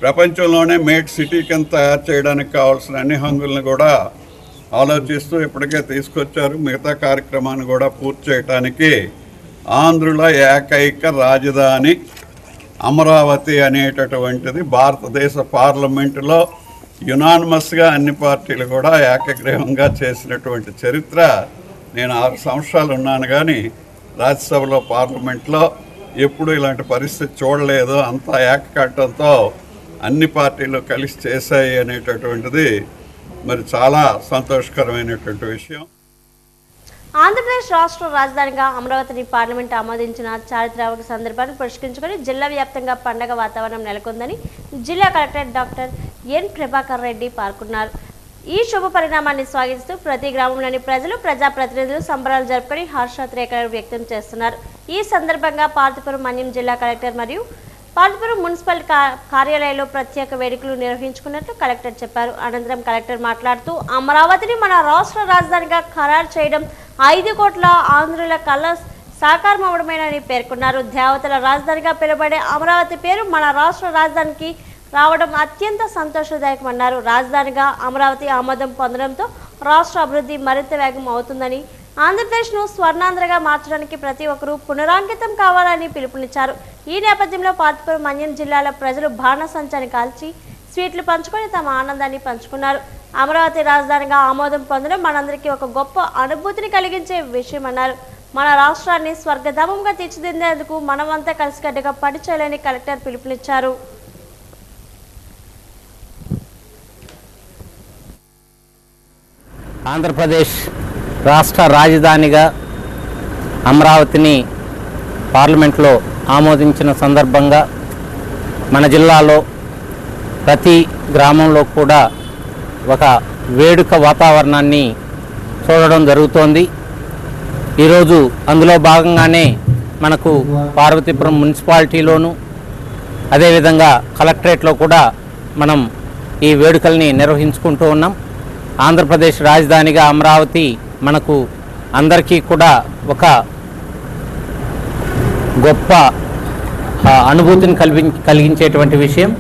ప్రపంచంలోనే మేడ్ సిటీ కింద తయారు చేయడానికి కావాల్సిన అన్ని హంగులను కూడా ఆలోచిస్తూ ఇప్పటికే తీసుకొచ్చారు. మిగతా కార్యక్రమాన్ని కూడా పూర్తి చేయడానికి ఆంధ్రుల ఏకైక రాజధాని అమరావతి అనేటటువంటిది భారతదేశ పార్లమెంటులో యునానిమస్గా అన్ని పార్టీలు కూడా ఏకగ్రీవంగా చేసినటువంటి చరిత్ర. నేను 6 సంవత్సరాలు ఉన్నాను కానీ రాజ్యసభలో పార్లమెంట్లో ఎప్పుడు ఇలాంటి పరిస్థితి చూడలేదు. అంతా ఏకకంఠంతో అన్ని పార్టీలు కలిసి చేశాయి అనేటటువంటిది మరి చాలా సంతోషకరమైనటువంటి విషయం. ఆంధ్రప్రదేశ్ రాష్ట్ర రాజధానిగా అమరావతిని పార్లమెంట్ ఆమోదించిన చారిత్రక సందర్భాన్ని పురస్కరించుకొని జిల్లా వ్యాప్తంగా పండగ వాతావరణం నెలకొందని జిల్లా collector doctor N Prabhakar Reddy పేర్కొన్నారు. ఈ శుభ పరిణామాన్ని స్వాగతిస్తూ ప్రతి గ్రామంలోని ప్రజలు ప్రజాప్రతినిధులు సంబరాలు జరుపుకొని హర్షోద్రేకాలు వ్యక్తం చేస్తున్నారు. ఈ సందర్భంగా పార్వతీపురం మన్యం జిల్లా కలెక్టర్ మరియు పార్వతీపురం మున్సిపల్ కార్యాలయంలో ప్రత్యేక వేడుకలు నిర్వహించుకున్నట్లు కలెక్టర్ చెప్పారు. అనంతరం కలెక్టర్ మాట్లాడుతూ అమరావతిని మన రాష్ట్ర రాజధానిగా ఖరారు చేయడం 5 కోట్ల ఆంధ్రుల కళ సాకారం అవడమేనని పేర్కొన్నారు. దేవతల రాజధానిగా పిలువబడే అమరావతి పేరు మన రాష్ట్ర రాజధానికి రావడం అత్యంత సంతోషదాయకమన్నారు. రాజధానిగా అమరావతి ఆమోదం పొందడంతో రాష్ట్ర అభివృద్ధి మరింత వేగం అవుతుందని, ఆంధ్రప్రదేశ్ను స్వర్ణాంధ్రగా మార్చడానికి ప్రతి ఒక్కరూ పునరాంకితం కావాలని పిలుపునిచ్చారు. ఈ నేపథ్యంలో పార్వతీపురం మన్యం జిల్లాల ప్రజలు బాణసంచాన్ని కాల్చి స్వీట్లు పంచుకొని తమ ఆనందాన్ని పంచుకున్నారు. అమరావతి రాజధానిగా ఆమోదం పొందడం మనందరికీ ఒక గొప్ప అనుభూతిని కలిగించే విషయమన్నారు. మన రాష్ట్రాన్ని స్వర్గధామంగా తీర్చిదిద్దేందుకు మనమంతా కలిసికట్టుగా పనిచేయాలని కలెక్టర్ పిలుపునిచ్చారు. ఆంధ్రప్రదేశ్ రాష్ట్ర రాజధానిగా అమరావతిని పార్లమెంట్లో ఆమోదించిన సందర్భంగా మన జిల్లాలో ప్రతి గ్రామంలో కూడా ఒక వేడుక వాతావరణాన్ని చూడడం జరుగుతోంది. ఈరోజు అందులో భాగంగానే మనకు పార్వతీపురం మున్సిపాలిటీలోను అదేవిధంగా కలెక్టరేట్లో కూడా మనం ఈ వేడుకల్ని నిర్వహించుకుంటూ ఉన్నాం. ఆంధ్రప్రదేశ్ రాజధానిగా అమరావతి మనకు అందరికీ కూడా ఒక గొప్ప అనుభూతిని కలిగించేటువంటి విషయం.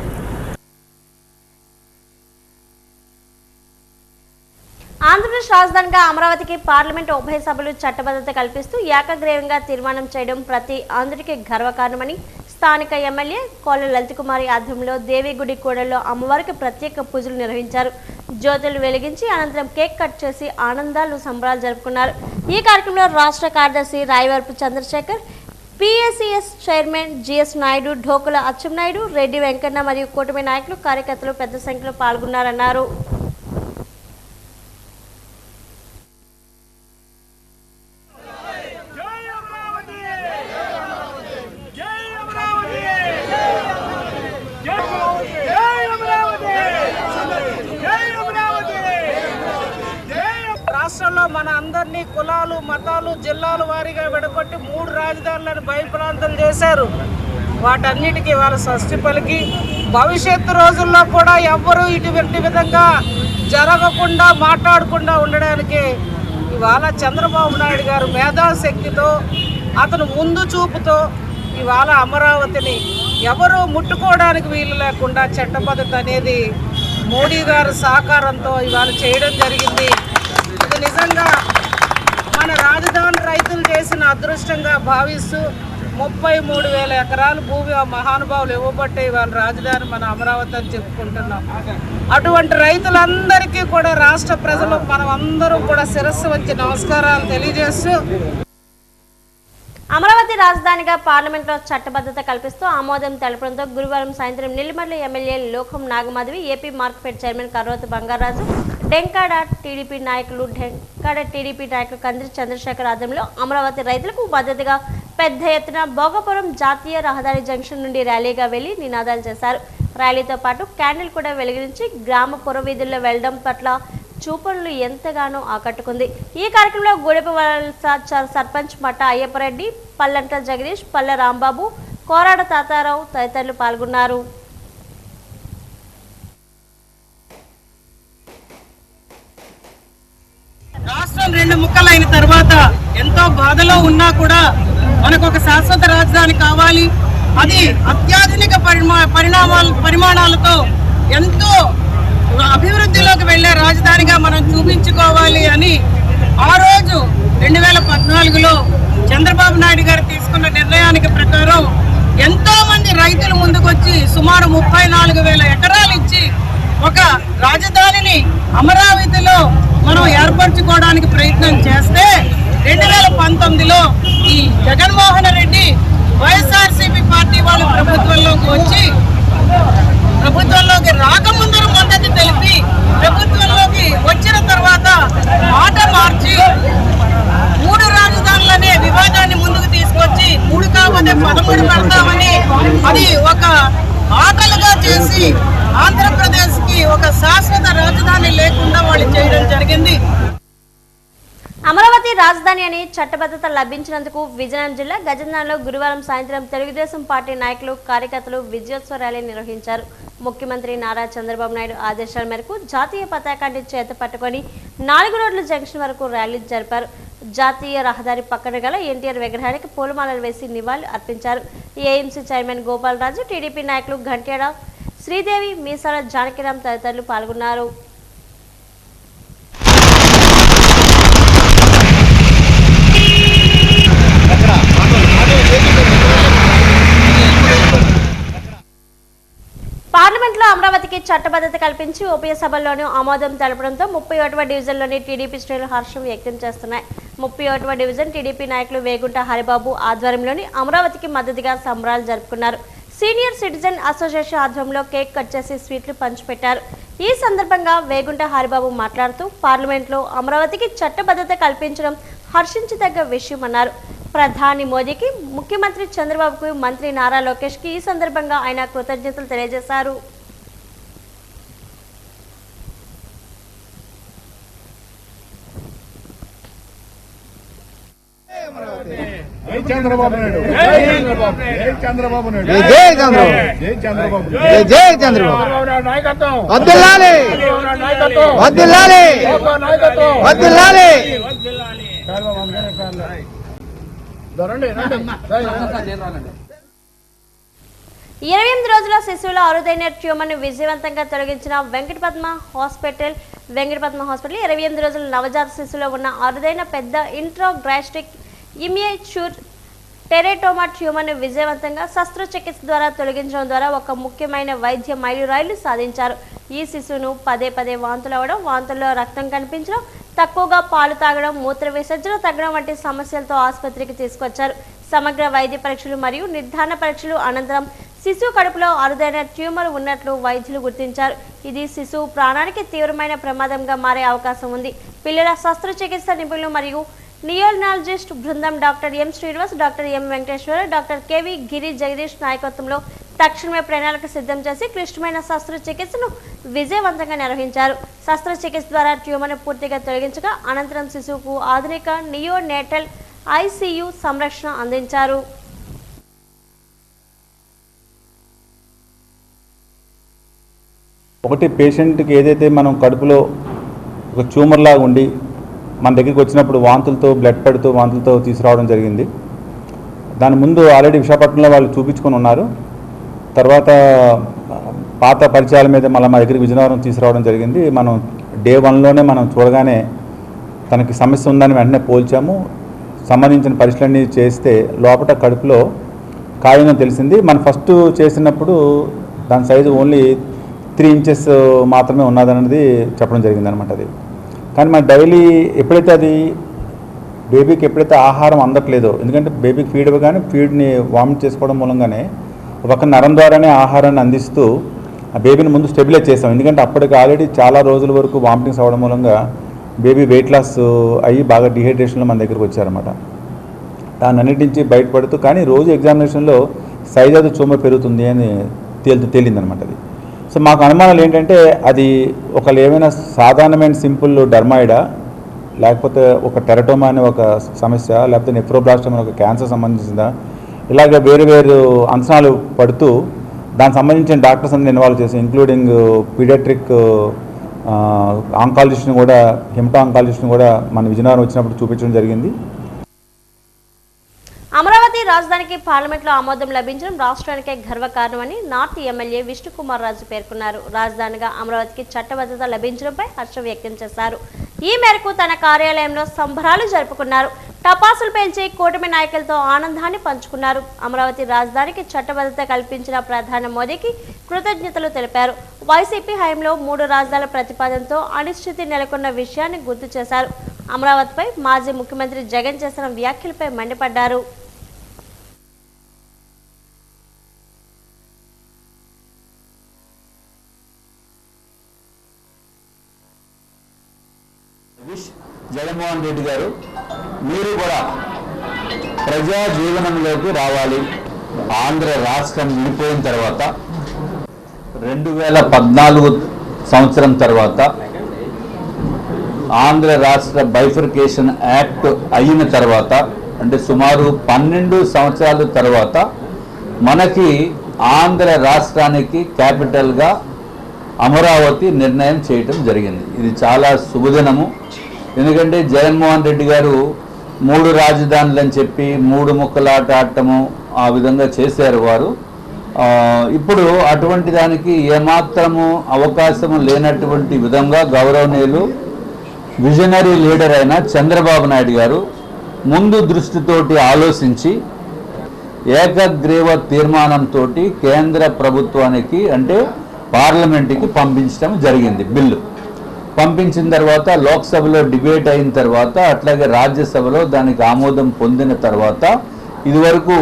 ఆంధ్రప్రదేశ్ రాజధానిగా అమరావతికి పార్లమెంట్ ఉభయ సభలు చట్టబద్ధత కల్పిస్తూ ఏకగ్రీవంగా తీర్మానం చేయడం ప్రతి ఆంధ్రుడికి గర్వకారణమని స్థానిక ఎమ్మెల్యే కోళ్ళ లలితకుమారి ఆధ్వర్యంలో దేవిగుడి కూడల్లో అమ్మవారికి ప్రత్యేక పూజలు నిర్వహించారు. జ్యోతులు వెలిగించి అనంతరం కేక్ కట్ చేసి ఆనందాలు సంబరాలు జరుపుకున్నారు. ఈ కార్యక్రమంలో రాష్ట్ర కార్యదర్శి Rayavarapu Chandrasekhar, PSCS chairman GS Naidu, Dhokula Atchannaidu, Reddy Venkanna మరియు కూటమి నాయకులు కార్యకర్తలు పెద్ద సంఖ్యలో పాల్గొన్నారన్నారు. రాష్ట్రంలో మన అందరినీ కులాలు మతాలు జిల్లాల వారీగా విడగొట్టి 3 రాజధానులను భయప్రాంతం చేశారు. వాటన్నిటికీ వాళ్ళ షష్ఠి పలికి భవిష్యత్తు రోజుల్లో కూడా ఎవ్వరూ ఇటువంటి విధంగా జరగకుండా మాట్లాడకుండా ఉండడానికి ఇవాళ చంద్రబాబు నాయుడు గారు మేధాశక్తితో అతను ముందు చూపుతో ఇవాళ అమరావతిని ఎవరు ముట్టుకోవడానికి వీలు లేకుండా చట్టబద్ధత అనేది మోడీ గారు సహకారంతో ఇవాళ చేయడం జరిగింది. ఇది నిజంగా మన రాజధాని రైతులు చేసిన అదృష్టంగా భావిస్తూ 33,000 ఎకరాలు భూమి ఆ మహానుభావులు ఇవ్వబట్టే ఇవాళ రాజధాని మన అమరావతి అని చెప్పుకుంటున్నాం. అటువంటి రైతులందరికీ కూడా రాష్ట్ర ప్రజలు మనం అందరం కూడా శిరస్సు వంచి నమస్కారాలు తెలియజేస్తూ అమరావతి రాజధానిగా పార్లమెంట్లో చట్టబద్ధత కల్పిస్తూ ఆమోదం తెలపడంతో గురువారం సాయంత్రం Nellimarla MLA Lokam Nagamadhavi, AP market chairman Karrothu Bangaraju, Denkada TDP నాయకులు కందిరి చంద్రశేఖర్ ఆధ్వర్యంలో అమరావతి రైతులకు మద్దతుగా పెద్ద ఎత్తున భోగపురం జాతీయ రహదారి జంక్షన్ నుండి ర్యాలీగా వెళ్లి నినాదాలు చేశారు. ర్యాలీతో పాటు క్యాండిల్ కూడా వెలిగించి గ్రామ పురవీధుల్లో వెళ్లడం పట్ల చూపరులు ఎంతగానో ఆకట్టుకుంది. ఈ కార్యక్రమంలో గూడెపవలస సర్పంచ్ మట్ట అయ్యప్పరెడ్డి, పల్లంట జగదీష్, పల్లె రాంబాబు, కోరాడ తాతారావు తదితరులు పాల్గొన్నారు. రాష్ట్రం 2 ముక్కలైన తర్వాత ఎంతో బాధలో ఉన్నా కూడా మనకు ఒక శాశ్వత రాజధాని కావాలి, అది అత్యాధునిక పరిమాణాలతో ఎంతో అభివృద్ధిలోకి వెళ్ళే రాజధానిగా మనం చూపించుకోవాలి అని ఆ రోజు 2014లో చంద్రబాబు నాయుడు గారు తీసుకున్న నిర్ణయానికి ప్రకారం ఎంతో మంది రైతులు ముందుకొచ్చి సుమారు 34,000 ఎకరాలు ఇచ్చి ఒక రాజధానిని అమరావతిలో మనం ఏర్పరచుకోవడానికి ప్రయత్నం చేస్తే 2019లో ఈ జగన్మోహన్ రెడ్డి వైఎస్ఆర్సీపీ పార్టీ వాళ్ళు ప్రభుత్వంలోకి రాకముందర మద్దతు తెలిపి ప్రభుత్వంలోకి వచ్చిన తర్వాత మాట మార్చి 3 రాజధానులనే వివాదాన్ని ముందుకు తీసుకొచ్చి 3 కాకపోతే 13 పెడతామని అది ఒక ఆటలుగా చేసి ఆంధ్రప్రదేశ్కి ఒక శాశ్వత రాజధాని లేకుండా వాళ్ళు చేయడం జరిగింది. అమరావతి రాజధాని అని చట్టబద్ధత లభించినందుకు విజయనగరం జిల్లా గజందాలో గురువారం సాయంత్రం తెలుగుదేశం పార్టీ నాయకులు కార్యకర్తలు విజయోత్సవ ర్యాలీ నిర్వహించారు. ముఖ్యమంత్రి నారా చంద్రబాబు నాయుడు ఆదేశాల మేరకు జాతీయ పతాకాన్ని చేత పట్టుకొని 4 రోడ్ల జంక్షన్ వరకు ర్యాలీ జరిపారు. జాతీయ రహదారి పక్కన గల ఎన్టీఆర్ విగ్రహానికి పూలమాలలు వేసి నివాళులు అర్పించారు. ఏఎంసీ చైర్మన్ గోపాలరాజు, టీడీపీ నాయకులు ఘంట్యాడ శ్రీదేవి, మీసాల జానకిరాం తదితరులు పాల్గొన్నారు. పార్లమెంట్లో అమరావతికి చట్టబద్ధత కల్పించి ఉభయ సభల్లోనూ ఆమోదం తెలపడంతో 31వ డివిజన్లోని టీడీపీ శ్రేణులు హర్షం వ్యక్తం చేస్తున్నాయి. 31వ డివిజన్ టీడీపీ నాయకులు వేగుంట హరిబాబు ఆధ్వర్యంలోని అమరావతికి మద్దతుగా సంబరాలు జరుపుకున్నారు. సీనియర్ సిటిజన్ అసోసియేషన్ ఆధ్వర్యంలో కేక్ కట్ చేసి స్వీట్లు పంచిపెట్టారు. ఈ సందర్భంగా వేగుంట హరిబాబు మాట్లాడుతూ పార్లమెంట్లో అమరావతికి చట్టబద్ధత కల్పించడం హర్షించదగ్గ విషయమన్నారు. ప్రధాని మోదీకి, ముఖ్యమంత్రి చంద్రబాబుకు, మంత్రి నారా లోకేష్కి ఈ సందర్భంగా ఆయన కృతజ్ఞతలు తెలియజేశారు. చంద్రబాబు నాయుడు చంద్రబాబు నాయుడు చంద్రబాబు నాయకత్వం వద్దులాలి వద్దులాలి వద్దులాలి 28 రోజుల శిశువుల అరుదైన ట్యూమర్ను విజయవంతంగా తొలగించిన వెంకటపద్మ హాస్పిటల్ 28 రోజుల నవజాత శిశువులో ఉన్న అరుదైన పెద్ద ఇంట్రాగ్రాస్టిక్ ఇమ్యూచూర్ టెరెటోమా ట్యూమర్ను విజయవంతంగా శస్త్రచికిత్స ద్వారా తొలగించడం ద్వారా ఒక ముఖ్యమైన వైద్య మైలురాయిలు సాధించారు. ఈ శిశువును పదే వాంతులు అవడం, వాంతుల్లో రక్తం కనిపించడం, తక్కువగా పాలు తాగడం, మూత్ర విసర్జన తగ్గడం వంటి సమస్యలతో ఆసుపత్రికి తీసుకొచ్చారు. సమగ్ర వైద్య పరీక్షలు మరియు నిర్ధారణ పరీక్షలు అనంతరం శిశువు కడుపులో అరుదైన ట్యూమర్ ఉన్నట్లు వైద్యులు గుర్తించారు. ఇది శిశువు ప్రాణానికి తీవ్రమైన ప్రమాదంగా మారే అవకాశం ఉంది. పిల్లల శస్త్రచికిత్స నిపుణులు మరియు నియోనాలజిస్ట్ బృందం doctor M Srinivas, doctor M Venkateswara, doctor KV Giri Jagadish నాయకత్వంలో తక్షణమే ప్రణాళిక సిద్ధం చేసి క్లిష్టమైన శస్త్రచికిత్సను విజయవంతంగా నిర్వహించారు. శస్త్రచికిత్స ద్వారా ట్యూమర్ను పూర్తిగా తొలగించగా అనంతరం శిశువుకు ఆధునిక నియోనేటల్ ఐసీయూ సంరక్షణ అందించారు. ఒకటి పేషెంట్కి ఏదైతే మనం కడుపులో ఒక ట్యూమర్ లాగా ఉండి మన దగ్గరికి వచ్చినప్పుడు వాంతులతో బ్లడ్ పడుతూ వాంతులతో తీసుకురావడం జరిగింది. దాని ముందు ఆల్రెడీ విశాఖపట్నంలో వాళ్ళు చూపించుకొని ఉన్నారు. తర్వాత పాత పరిచయాల మీద మళ్ళీ మా దగ్గరికి విజయనగరం తీసుకురావడం జరిగింది. మనం డే 1లోనే మనం చూడగానే తనకి సమస్య ఉందని వెంటనే పోల్చాము. సంబంధించిన పరీక్షలన్నీ చేస్తే లోపల కడుపులో కాయంగా తెలిసింది. మనం ఫస్ట్ చేసినప్పుడు దాని సైజు ఓన్లీ 3 ఇంచెస్ మాత్రమే ఉన్నదన్నది చెప్పడం జరిగింది అనమాట. అది కానీ మన డైలీ ఎప్పుడైతే అది బేబీకి ఎప్పుడైతే ఆహారం అందట్లేదో, ఎందుకంటే బేబీకి ఫీడ్ ఇవ్వగానే ఫీడ్ని వామిట్ చేసుకోవడం మూలంగానే ఒక నరం ద్వారానే ఆహారాన్ని అందిస్తూ ఆ బేబీని ముందు స్టెబిలైజ్ చేస్తాం. ఎందుకంటే అప్పటికి ఆల్రెడీ చాలా రోజుల వరకు వామిటింగ్స్ అవ్వడం మూలంగా బేబీ వెయిట్ లాస్ అయ్యి బాగా డిహైడ్రేషన్లో మన దగ్గరికి వచ్చారన్నమాట. దాన్ని అన్నిటి నుంచి బయటపడుతూ కానీ రోజు ఎగ్జామినేషన్లో సైజ్ అది ట్యూమర్ పెరుగుతుంది అని తేలిందనమాట. అది సో మాకు అనుమానాలు ఏంటంటే అది ఒకళ్ళు ఏమైనా సాధారణమైన సింపుల్ డర్మాయిడా, లేకపోతే ఒక టెరటోమా అనే ఒక సమస్య, లేకపోతే నెఫ్రోబ్లాస్టోమా అనే ఒక క్యాన్సర్ సంబంధించిందా, ఇలాగ వేరు అంచనాలు పడుతూ దానికి సంబంధించిన డాక్టర్స్ అందరూ ఇన్వాల్వ్ చేసి ఇంక్లూడింగ్ పీడియాట్రిక్ ఆంకాలజిస్ట్ని కూడా, హెమటో ఆంకాలజిస్ట్ని కూడా మన విజయనగరం వచ్చినప్పుడు చూపించడం జరిగింది. అమరావతి రాజధానికి పార్లమెంట్లో ఆమోదం లభించడం రాష్ట్రానికే గర్వకారణమని నార్త్ ఎమ్మెల్యే విష్ణుకుమార్ రాజు పేర్కొన్నారు. రాజధానిగా అమరావతికి చట్టబద్ధత లభించడంపై హర్షం వ్యక్తం చేశారు. ఈ మేరకు తన కార్యాలయంలో సంబరాలు జరుపుకున్నారు. టపాసులు పేల్చి కూటమి నాయకులతో ఆనందాన్ని పంచుకున్నారు. అమరావతి రాజధానికి చట్టబద్ధత కల్పించిన ప్రధాని మోదీకి కృతజ్ఞతలు తెలిపారు. వైసీపీ హయాంలో 3 రాజధానుల ప్రతిపాదనతో అనిశ్చితి నెలకొన్న విషయాన్ని గుర్తు చేశారు. అమరావతిపై మాజీ ముఖ్యమంత్రి జగన్ చేసిన వ్యాఖ్యలపై మండిపడ్డారు. జగన్మోహన్ రెడ్డి గారు, మీరు కూడా ప్రజా జీవనంలోకి రావాలి. ఆంధ్ర రాష్ట్రం విడిపోయిన తర్వాత 2014 సంవత్సరం తర్వాత ఆంధ్ర రాష్ట్ర బైఫర్కేషన్ యాక్ట్ అయిన తర్వాత, అంటే సుమారు 12 సంవత్సరాల తర్వాత మనకి ఆంధ్ర రాష్ట్రానికి క్యాపిటల్గా అమరావతి నిర్ణయం చేయటం జరిగింది. ఇది చాలా శుభదినము. ఎందుకంటే జగన్మోహన్ రెడ్డి గారు 3 రాజధానులు అని చెప్పి 3 ముక్కలాట ఆడటము ఆ విధంగా చేశారు వారు. ఇప్పుడు అటువంటి దానికి ఏమాత్రము అవకాశము లేనటువంటి విధంగా గౌరవనీయులు విజనరీ లీడర్ అయిన చంద్రబాబు నాయుడు గారు ముందు దృష్టితోటి ఆలోచించి ఏకగ్రీవ తీర్మానంతో కేంద్ర ప్రభుత్వానికి అంటే పార్లమెంటుకి పంపించడం జరిగింది. బిల్లు పంపించిన తర్వాత లోక్సభలో డిబేట్ అయిన తర్వాత అట్లాగే రాజ్యసభలో దానికి ఆమోదం పొందిన తర్వాత ఇదివరకు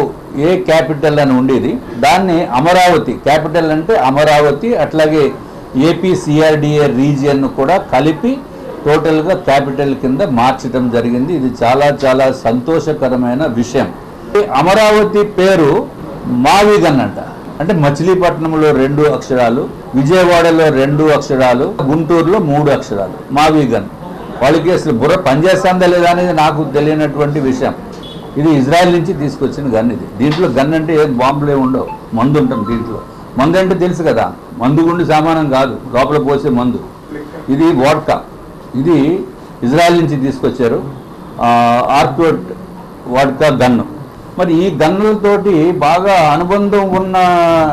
ఏ క్యాపిటల్ అని ఉండేది దాన్ని అమరావతి క్యాపిటల్ అంటే అమరావతి, అట్లాగే ఏపీ సిఆర్డిఏ రీజియన్ కూడా కలిపి టోటల్గా క్యాపిటల్ కింద మార్చడం జరిగింది. ఇది చాలా చాలా సంతోషకరమైన విషయం. అమరావతి పేరు మావిగన్ అంట, అంటే మచిలీపట్నంలో 2 అక్షరాలు, విజయవాడలో 2 అక్షరాలు, గుంటూరులో 3 అక్షరాలు మావిగన్. వాళ్ళకి అసలు బుర్ర పనిచేస్తుందా లేదా అనేది నాకు తెలియనటువంటి విషయం. ఇది ఇజ్రాయెల్ నుంచి తీసుకొచ్చిన గన్. ఇది దీంట్లో గన్ అంటే ఏం బాంబులే ఉండవు, మందు ఉంటుంది దీంట్లో. మందు అంటే తెలుసు కదా, మందు గుండి సామానం కాదు, లోపల పోసే మందు. ఇది వోడ్కా, ఇది ఇజ్రాయెల్ నుంచి తీసుకొచ్చారు. Arcot vodka gun. మరి ఈ గన్నులతోటి బాగా అనుబంధం ఉన్న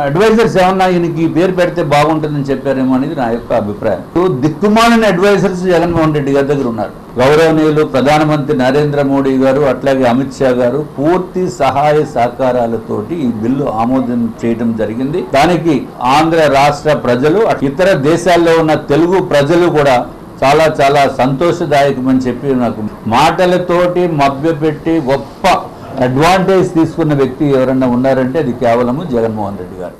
అడ్వైజర్స్ ఏమన్నా ఈయనకి పేరు పెడితే బాగుంటుందని చెప్పారేమో అనేది నా యొక్క అభిప్రాయం. దిక్కుమాలిన అడ్వైజర్స్ జగన్మోహన్ రెడ్డి గారి దగ్గర ఉన్నారు. గౌరవనీయులు ప్రధానమంత్రి నరేంద్ర మోడీ గారు అట్లాగే అమిత్ షా గారు పూర్తి సహాయ సహకారాలతోటి ఈ బిల్లు ఆమోదం చేయడం జరిగింది. దానికి ఆంధ్ర రాష్ట్ర ప్రజలు, ఇతర దేశాల్లో ఉన్న తెలుగు ప్రజలు కూడా చాలా చాలా సంతోషదాయకమని చెప్పి నాకు మాటలతోటి మభ్యపెట్టి గొప్ప అడ్వాంటేజ్ తీసుకున్న వ్యక్తి ఎవరన్నా ఉన్నారంటే అది కేవలము జగన్మోహన్ రెడ్డి గారు.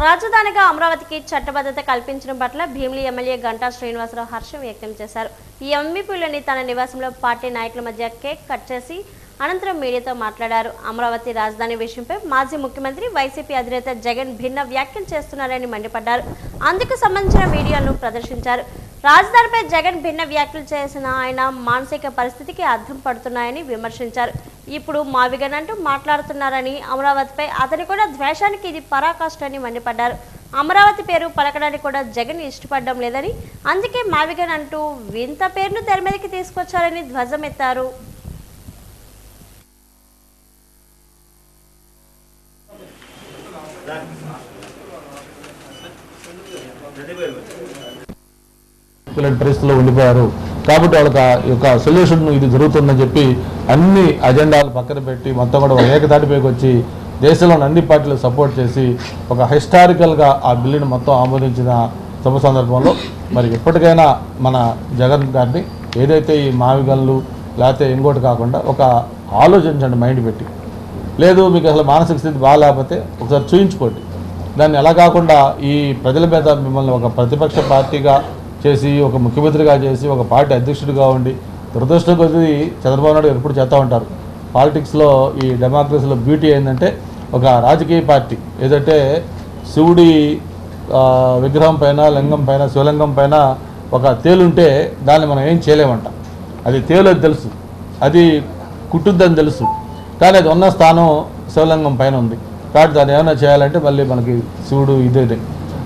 రాజధానిగా అమరావతికి చట్టబద్ధత కల్పించడం పట్ల భీమిలి ఎమ్మెల్యే గంటా శ్రీనివాసరావు హర్షం వ్యక్తం చేశారు. ఈ ఎంవీపీలోని తన నివాసంలో పార్టీ నాయకుల మధ్య కేక్ కట్ చేసి అనంతరం మీడియాతో మాట్లాడారు. అమరావతి రాజధాని విషయంపై మాజీ ముఖ్యమంత్రి వైసీపీ అధినేత జగన్ భిన్న వ్యాఖ్యలు చేస్తున్నారని మండిపడ్డారు. అందుకు సంబంధించిన వీడియోలను ప్రదర్శించారు. రాజధానిపై జగన్ భిన్న వ్యాఖ్యలు చేసిన ఆయన మానసిక పరిస్థితికి అర్థం పడుతున్నాయని విమర్శించారు. ఇప్పుడు మావిగన్ అంటూ మాట్లాడుతున్నారని, అమరావతిపై అతని కూడా ద్వేషానికి ఇది పరాకాష్ట అని మండిపడ్డారు. అమరావతి పేరు పలకడానికి కూడా జగన్ ఇష్టపడడం లేదని, అందుకే మావిగన్ అంటూ వింత పేరును తెర మీదకి తీసుకొచ్చారని ధ్వజమెత్తారు. ఇలాంటి పరిస్థితుల్లో ఉండిపోయారు కాబట్టి వాళ్ళకి యొక్క సొల్యూషన్ ఇది జరుగుతుందని చెప్పి అన్ని అజెండాలు పక్కన పెట్టి మొత్తం కూడా ఏకతాటిపైకి వచ్చి దేశంలోని అన్ని పార్టీలు సపోర్ట్ చేసి ఒక హిస్టారికల్గా ఆ బిల్లుని మొత్తం ఆమోదించిన శుభ సందర్భంలో మరి ఎప్పటికైనా మన జగన్ గారిని ఏదైతే ఈ మావిగన్లు లేకపోతే ఇంకోటి కాకుండా ఒక ఆలోచించండి మైండ్ పెట్టి. లేదు మీకు అసలు మానసిక స్థితి బాగాలేకపోతే ఒకసారి చూయించుకోండి. దాన్ని ఎలా కాకుండా ఈ ప్రజల మీద మిమ్మల్ని ఒక ప్రతిపక్ష పార్టీగా చేసి, ఒక ముఖ్యమంత్రిగా చేసి, ఒక పార్టీ అధ్యక్షుడిగా ఉండి దురదృష్టం కొద్దీ చంద్రబాబు నాయుడు ఎప్పుడు చేస్తూ ఉంటారు. పాలిటిక్స్లో ఈ డెమోక్రసీలో బ్యూటీ ఏంటంటే ఒక రాజకీయ పార్టీ ఏదంటే శివుడి విగ్రహం పైన, లింగం పైన, శివలింగం పైన ఒక తేలుంటే దాన్ని మనం ఏం చేయలేమంట. అది తేలు అని తెలుసు, అది కుట్టుద్దని తెలుసు, కానీ అది ఉన్న స్థానం శివలింగం పైన ఉంది కాబట్టి దాన్ని ఏమైనా చేయాలంటే మళ్ళీ మనకి శివుడు ఇదే.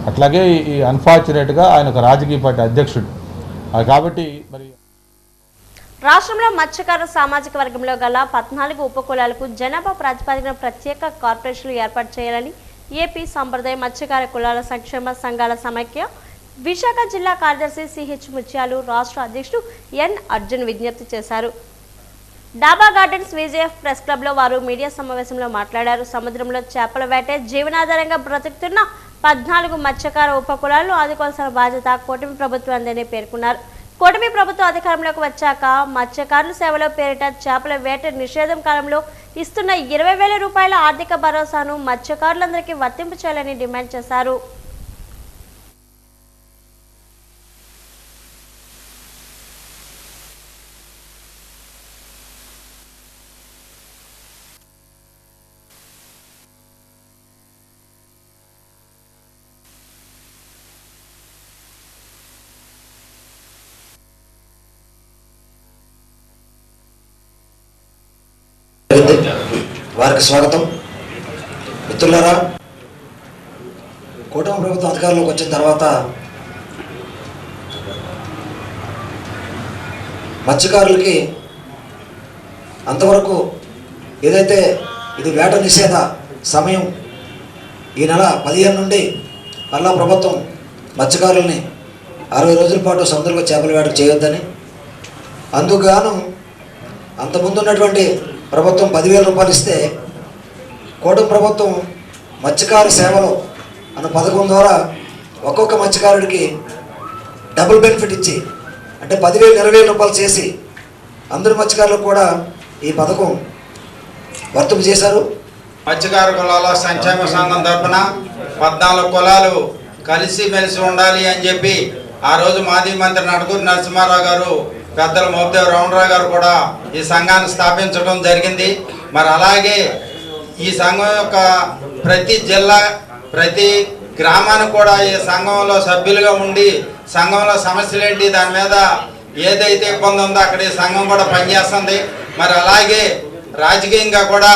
అట్లాగే ఈ అన్ఫార్చునేట్గా ఆయన ఒక రాజకీయ పార్టీ అధ్యక్షుడు కాబట్టి మరి రాష్ట్రంలో మత్స్యకార సామాజిక వర్గంలో గల 14 ఉపకులాలకు జనాభా ప్రాతిపదికన ప్రత్యేక కార్పొరేషన్లు ఏర్పాటు చేయాలని ఏపీ సంప్రదాయ మత్స్యకార కులాల సంక్షేమ సంఘాల సమైక్య విశాఖ జిల్లా కార్యదర్శి సిహెచ్ ముత్యాలు రాష్ట్ర అధ్యక్షుడు ఎన్ అర్జున్ విజ్ఞప్తి చేశారు. డాబా గార్డెన్స్ విజేఎఫ్ ప్రెస్ క్లబ్లో వారు మీడియా సమావేశంలో మాట్లాడారు. సముద్రంలో చేపల వేటే జీవనాధారంగా బ్రతుకుతున్న 14 మత్స్యకార ఉపకులాలను ఆదుకోవాల్సిన బాధ్యత కూటమి ప్రభుత్వాన్ని పేర్కొన్నారు. కూటమి ప్రభుత్వం అధికారంలోకి వచ్చాక మత్స్యకారుల సేవలో పేరిట చేపల వేట నిషేధం కాలంలో ఇస్తున్న 20,000 రూపాయల ఆర్థిక భరోసాను మత్స్యకారులందరికీ వర్తింపు చేయాలని డిమాండ్ చేశారు. వారికి స్వాగతం. మిత్రులారా, కూటమి ప్రభుత్వం అధికారంలోకి వచ్చిన తర్వాత మత్స్యకారులకి అంతవరకు ఏదైతే ఇది వేట నిషేధ సమయం ఈ నెల 15 నుండి మళ్ళా ప్రభుత్వం మత్స్యకారుల్ని 60 రోజుల పాటు సముద్రంలో చేపల వేటకు చేయొద్దని, అందుకుగాను అంతకుముందు ఉన్నటువంటి ప్రభుత్వం 10,000 రూపాయలు ఇస్తే కూటమి ప్రభుత్వం మత్స్యకార సేవలు అన్న పథకం ద్వారా ఒక్కొక్క మత్స్యకారుడికి డబుల్ బెనిఫిట్ ఇచ్చి అంటే 10,000 20,000 రూపాయలు చేసి అందరు మత్స్యకారులకు కూడా ఈ పథకం వర్తింపు చేశారు. మత్స్యకార కులాల సంక్షేమ సంఘం తరఫున 14 కులాలు కలిసిమెలిసి ఉండాలి అని చెప్పి ఆ రోజు మాజీ మంత్రి నడుకూరి నరసింహారావు గారు, పెద్దలు మోపిదేవి రమణరావు గారు కూడా ఈ సంఘాన్ని స్థాపించడం జరిగింది. మరి అలాగే ఈ సంఘం యొక్క ప్రతి జిల్లా ప్రతి గ్రామానికి కూడా ఈ సంఘంలో సభ్యులుగా ఉండి సంఘంలో సమస్యలు ఏంటి దాని మీద ఏదైతే ఇబ్బంది ఉందో అక్కడ ఈ సంఘం కూడా పనిచేస్తుంది. మరి అలాగే రాజకీయంగా కూడా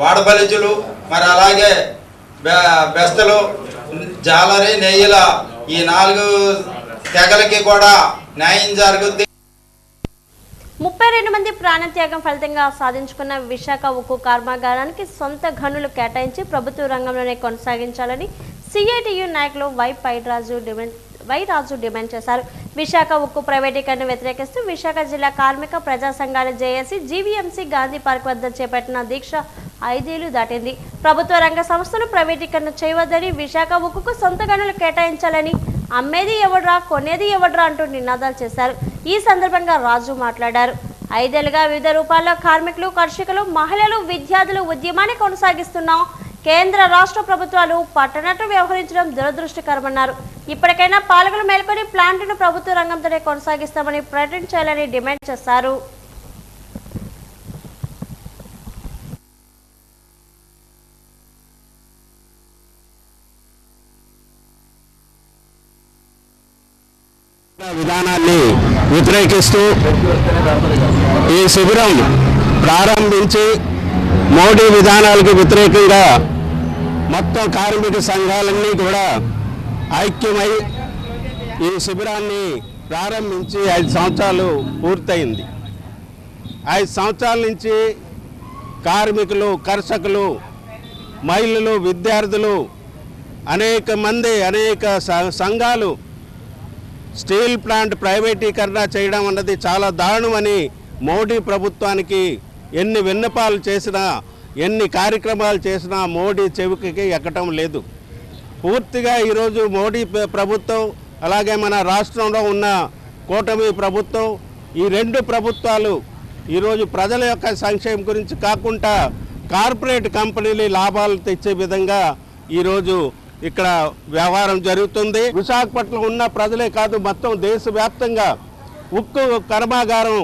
వాడబలిజులు, మరి అలాగే బెస్తలు, జాలరి, నెయ్యిల ఈ 4 తెగలకి కూడా న్యాయం జరుగుద్ది. 32 మంది ప్రాణత్యాగం ఫలితంగా సాధించుకున్న విశాఖ ఉక్కు కర్మాగారానికి సొంత గనులు కేటాయించి ప్రభుత్వ రంగంలోనే కొనసాగించాలని సిఐటియు నాయకులు వై రాజు డిమాండ్ చేశారు. విశాఖ ఉక్కు ప్రైవేటీకరణ వ్యతిరేకిస్తూ విశాఖ జిల్లా కార్మిక ప్రజా సంఘాల జేఏసీ జీవీఎంసీ గాంధీ పార్క్ వద్ద చేపట్టిన దీక్ష 5 ఏళ్లు దాటింది. ప్రభుత్వ రంగ సంస్థను ప్రైవేటీకరణ చేయవద్దని, విశాఖ ఉక్కుకు సొంత గనులు కేటాయించాలని, అమ్మేది ఎవడ్రా కొనేది ఎవడ్రా అంటూ నినాదాలు చేశారు. ఈ సందర్భంగా రాజు మాట్లాడారు. 5 ఏళ్లుగా వివిధ రూపాల్లో కార్మికులు, కర్షకులు, మహిళలు, విద్యార్థులు ఉద్యమాన్ని కొనసాగిస్తున్నాం. కేంద్ర రాష్ట్ర ప్రభుత్వాలు పట్టనట్టు వ్యవహరించడం దురదృష్టకరమన్నారు. ఇప్పటికైనా పాలకులు మేల్కొని ప్లాంట్ను ప్రభుత్వ రంగంతోనే కొనసాగిస్తామని ప్రకటించాలని డిమాండ్ చేశారు. విధానాన్ని వ్యతిరేకిస్తూ ఈ శిబిరం ప్రారంభించి మోడీ విధానాలకు వ్యతిరేకంగా మొత్తం కార్మిక సంఘాలన్నీ కూడా ఐక్యమై ఈ శిబిరాన్ని ప్రారంభించి 5 సంవత్సరాలు పూర్తయింది. 5 సంవత్సరాల నుంచి కార్మికులు, కర్షకులు, మహిళలు, విద్యార్థులు, అనేక మంది, అనేక సంఘాలు స్టీల్ ప్లాంట్ ప్రైవేటీకరణ చేయడం అన్నది చాలా దారుణమని మోడీ ప్రభుత్వానికి ఎన్ని విన్నపాలు చేసినా, ఎన్ని కార్యక్రమాలు చేసినా మోడీ చెవికి ఎక్కటం లేదు. పూర్తిగా ఈరోజు మోడీ ప్రభుత్వం అలాగే మన రాష్ట్రంలో ఉన్న కూటమి ప్రభుత్వం, ఈ 2 ప్రభుత్వాలు ఈరోజు ప్రజల యొక్క సంక్షేమం గురించి కాకుండా కార్పొరేట్ కంపెనీలు లాభాలు తెచ్చే విధంగా ఈరోజు ఇక్కడ వ్యవహారం జరుగుతుంది. విశాఖపట్నం ఉన్న ప్రజలే కాదు, మొత్తం దేశవ్యాప్తంగా ఉక్కు కర్మాగారం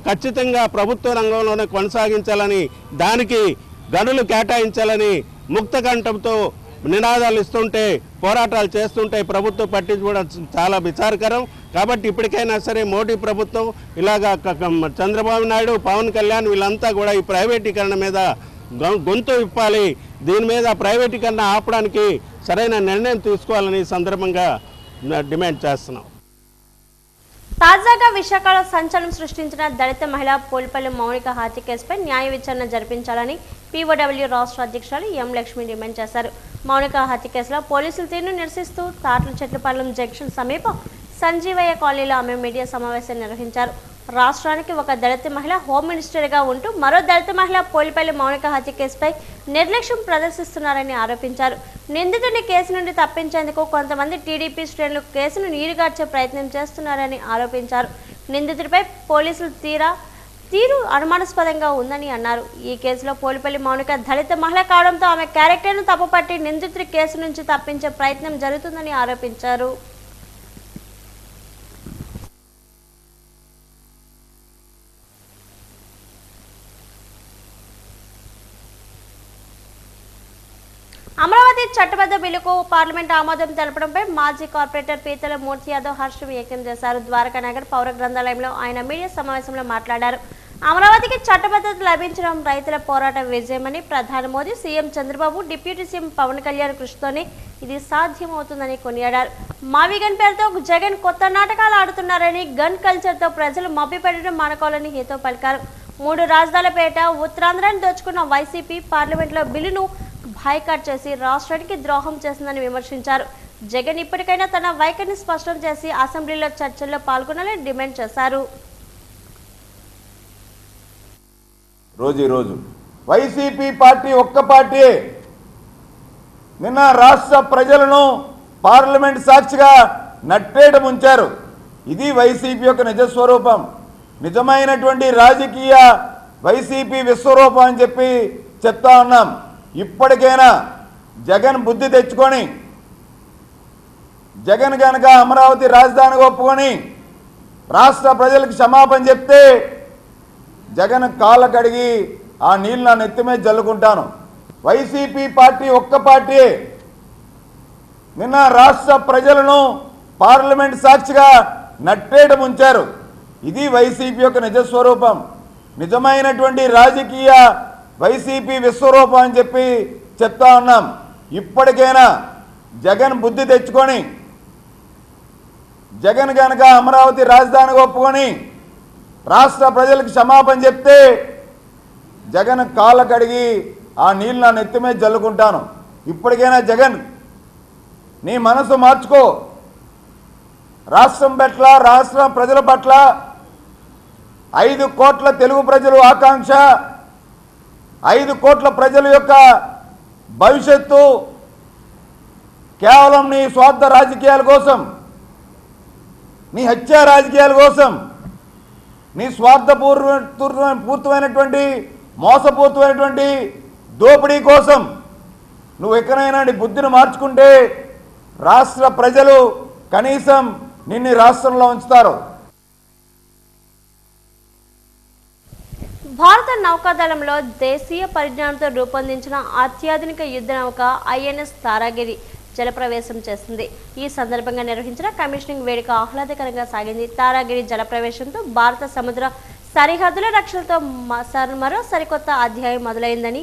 ఖచ్చితంగా ప్రభుత్వ రంగంలోనే కొనసాగించాలని, దానికి గనులు కేటాయించాలని ముక్తకంఠంతో నినాదాలు ఇస్తుంటే, పోరాటాలు చేస్తుంటే ప్రభుత్వం పట్టించుకోవడం చాలా విచారకరం. కాబట్టి ఇప్పటికైనా సరే మోడీ ప్రభుత్వం ఇలాగా చంద్రబాబు నాయుడు, పవన్ కళ్యాణ్ వీళ్ళంతా కూడా ఈ ప్రైవేటీకరణ మీద గొంతు విప్పాలి. దీని మీద ప్రైవేటీకరణ ఆపడానికి సరైన నిర్ణయం తీసుకోవాలని సందర్భంగా డిమాండ్ చేస్తున్నాం. తాజాగా విశాఖలో సంచలనం సృష్టించిన దళిత మహిళ పోల్పల్లి మౌనిక హత్య కేసుపై న్యాయ విచారణ జరిపించాలని పీఓడబ్ల్యూ రాష్ట్ర అధ్యక్షురాలు ఎం లక్ష్మి డిమాండ్ చేశారు. మౌనిక హత్య కేసులో పోలీసులు తీరును నిరసిస్తూ తాట్ల చెట్లపాలెం జంక్షన్ సమీపం సంజీవయ్య కాలనీలో ఆమె మీడియా సమావేశం నిర్వహించారు. రాష్ట్రానికి ఒక దళిత మహిళ హోమ్ మినిస్టర్గా ఉంటూ మరో దళిత మహిళ పోలిపల్లి మౌనిక హత్య కేసుపై నిర్లక్ష్యం ప్రదర్శిస్తున్నారని ఆరోపించారు. నిందితుడిని కేసు నుండి తప్పించేందుకు కొంతమంది టీడీపీ శ్రేణులు కేసును నీరుగార్చే ప్రయత్నం చేస్తున్నారని ఆరోపించారు. నిందితుడిపై పోలీసులు తీరు అనుమానాస్పదంగా ఉందని అన్నారు. ఈ కేసులో పోలిపల్లి మౌనిక దళిత మహిళ కావడంతో ఆమె క్యారెక్టర్ను తప్పుపట్టి నిందితుడి కేసు నుంచి తప్పించే ప్రయత్నం జరుగుతుందని ఆరోపించారు. అమరావతి చట్టబద్ధ బిల్లుకు పార్లమెంట్ ఆమోదం తెలపడంపై మాజీ కార్పొరేటర్ పీతల మూర్తి యాదవ్ హర్షం వ్యక్తం చేశారు. ద్వారకా నగర్ పౌర గ్రంథాలయంలో ఆయన మీడియా సమావేశంలో మాట్లాడారు. అమరావతికి చట్టబద్ధత లభించడం రైతుల పోరాట విజయమని, ప్రధాని Modi, CM Chandrababu, deputy CM Pawan Kalyan కృషితోనే ఇది సాధ్యమవుతుందని కొనియాడారు. మావి గన్ పేరుతో జగన్ కొత్త నాటకాలు ఆడుతున్నారని, గన్ కల్చర్తో ప్రజలు మభ్యపెట్టడం మానుకోవాలని హితవు పలికారు. 3 రాజధానుల పేట ఉత్తరాంధ్రాన్ని దోచుకున్న వైసీపీ పార్లమెంట్లో బిల్లును బాయ్కాట్ చేసి రాష్ట్రానికి ద్రోహం చేసిందని విమర్శించారు. జగన్ ఇప్పటికైనా తన వైఖరిని స్పష్టం చేసి అసెంబ్లీలో చర్చల్లో పాల్గొనాలని డిమాండ్ చేశారు. రోజు వైసీపీ పార్టీ ఒక్క పార్టీ నిన్న రాష్ట్ర ప్రజలను పార్లమెంట్ సాక్షిగా నట్టేట ముంచారు. ఇది వైసీపీ యొక్క నిజస్వరూపం, నిజమైనటువంటి రాజకీయ వైసీపీ విశ్వరూపం అని చెప్పి చెప్తా ఉన్నాం. ఇప్పటికైనా జగన్ బుద్ధి తెచ్చుకొని, జగన్ కనుక అమరావతి రాజధానిగా ఒప్పుకొని రాష్ట్ర ప్రజలకు క్షమాపణ చెప్తే జగన్ కాళ్ళ కడిగి ఆ నీళ్ళు నా నెత్తి మీద జల్లుకుంటాను. వైసీపీ పార్టీ ఒక్క పార్టీ నిన్న రాష్ట్ర ప్రజలను పార్లమెంట్ సాక్షిగా నట్టేట ముంచారు. ఇది వైసీపీ యొక్క నిజస్వరూపం, నిజమైనటువంటి రాజకీయ వైసీపీ విశ్వరూపం అని చెప్పి చెప్తా ఉన్నాం. ఇప్పటికైనా జగన్ బుద్ధి తెచ్చుకొని, జగన్ కనుక అమరావతి రాజధానిగా ఒప్పుకొని రాష్ట్ర ప్రజలకు క్షమాపణ చెప్తే జగన్ కాళ్ళ కడిగి ఆ నీళ్ళు నా నెత్తి మీద జల్లుకుంటాను. ఇప్పటికైనా జగన్ నీ మనసు మార్చుకో. రాష్ట్రం పట్ల, రాష్ట్ర ప్రజల పట్ల 5 కోట్ల తెలుగు ప్రజలు ఆకాంక్ష, 5 కోట్ల ప్రజల యొక్క భవిష్యత్తు కేవలం నీ స్వార్థ రాజకీయాల కోసం, నీ హత్యా రాజకీయాల కోసం, నీ స్వార్థపూర్తమైనటువంటి మోసపూరితమైనటువంటి దోపిడీ కోసం నువ్వు ఎక్కడైనా నీ బుద్ధిని మార్చుకుంటే రాష్ట్ర ప్రజలు కనీసం నిన్ను రాష్ట్రంలో ఉంచుతారు. భారత నౌకాదళంలో దేశీయ పరిజ్ఞానంతో రూపొందించిన అత్యాధునిక యుద్ధ నౌక ఐఎన్ఎస్ తారాగిరి జలప్రవేశం చేసింది. ఈ సందర్భంగా నిర్వహించిన కమిషనింగ్ వేడుక ఆహ్లాదకరంగా సాగింది. తారాగిరి జలప్రవేశంతో భారత సముద్ర సరిహద్దుల రక్షణతో మరో సరికొత్త అధ్యాయం మొదలైందని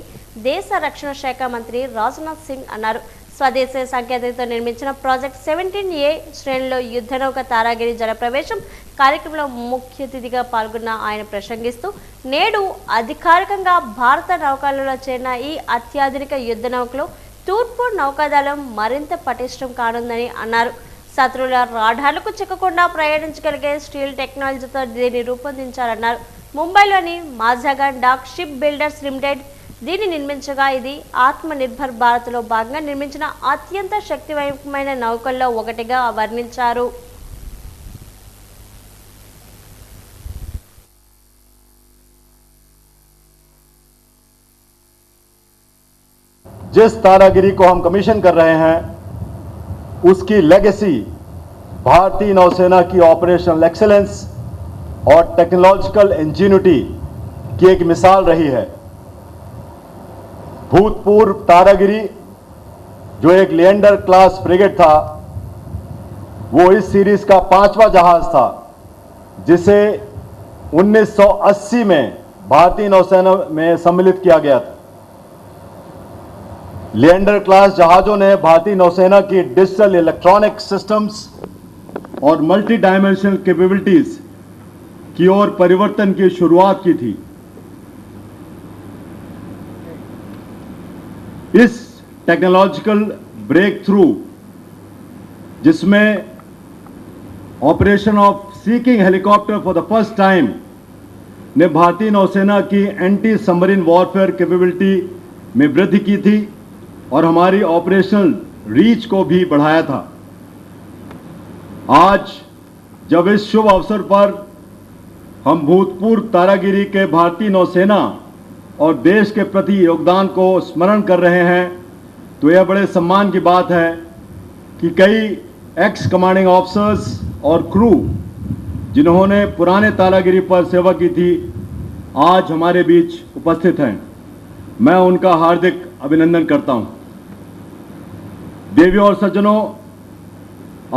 దేశ రక్షణ శాఖ మంత్రి రాజ్నాథ్ సింగ్ అన్నారు. స్వదేశీ సాంకేతికతో నిర్మించిన ప్రాజెక్ట్ 17A శ్రేణిలో యుద్ధ నౌక తారాగిరి జలప్రవేశం కార్యక్రమంలో ముఖ్య అతిథిగా పాల్గొన్న ఆయన ప్రసంగిస్తూ, నేడు అధికారికంగా భారత నౌకాలలో చేరిన ఈ అత్యాధునిక యుద్ధ నౌకలో తూర్పు నౌకాదళం మరింత పటిష్టం కానుందని అన్నారు. శత్రువుల రాడార్లకు చిక్కకుండా ప్రయాణించగలిగే స్టీల్ టెక్నాలజీతో దీన్ని రూపొందించారన్నారు. ముంబైలోని మాజాగాన్ డాక్ షిప్ బిల్డర్స్ లిమిటెడ్ దీన్ని నిర్మించగా ఇది ఆత్మ నిర్భర్ భారత్లో భాగంగా నిర్మించిన అత్యంత శక్తివంతమైన నౌకల్లో ఒకటిగా వర్ణించారు. जिस तारागिरी को हम कमीशन कर रहे हैं उसकी लेगेसी भारतीय नौसेना की ऑपरेशनल एक्सेलेंस और टेक्नोलॉजिकल इंजीनियरिटी की एक मिसाल रही है. भूतपूर्व तारागिरी जो एक लिएंडर क्लास फ्रिगेट था, वो इस सीरीज का 5वां जहाज था जिसे 1980 में भारतीय नौसेना में सम्मिलित किया गया था. लिएंडर क्लास जहाज़ों ने भारतीय नौसेना की डिजिटल इलेक्ट्रॉनिक सिस्टम्स और मल्टी डायमेंशनल कैपेबिलिटीज की ओर परिवर्तन की शुरुआत की थी। इस टेक्नोलॉजिकल ब्रेक थ्रू जिसमें operation of seeking helicopter for the first time ने भारतीय नौसेना की एंटी सबमरीन वॉरफेयर कैपेबिलिटी में वृद्धि की थी और हमारी ऑपरेशनल रीच को भी बढ़ाया था। आज जब इस शुभ अवसर पर हम भूतपूर्व तारागिरी के भारतीय नौसेना और देश के प्रति योगदान को स्मरण कर रहे हैं, तो यह बड़े सम्मान की बात है कि कई एक्स कमांडिंग ऑफिसर्स और क्रू जिन्होंने पुराने तारागिरी पर सेवा की थी, आज हमारे बीच उपस्थित हैं। मैं उनका हार्दिक अभिनंदन करता हूं। देवियों और सज्जनों,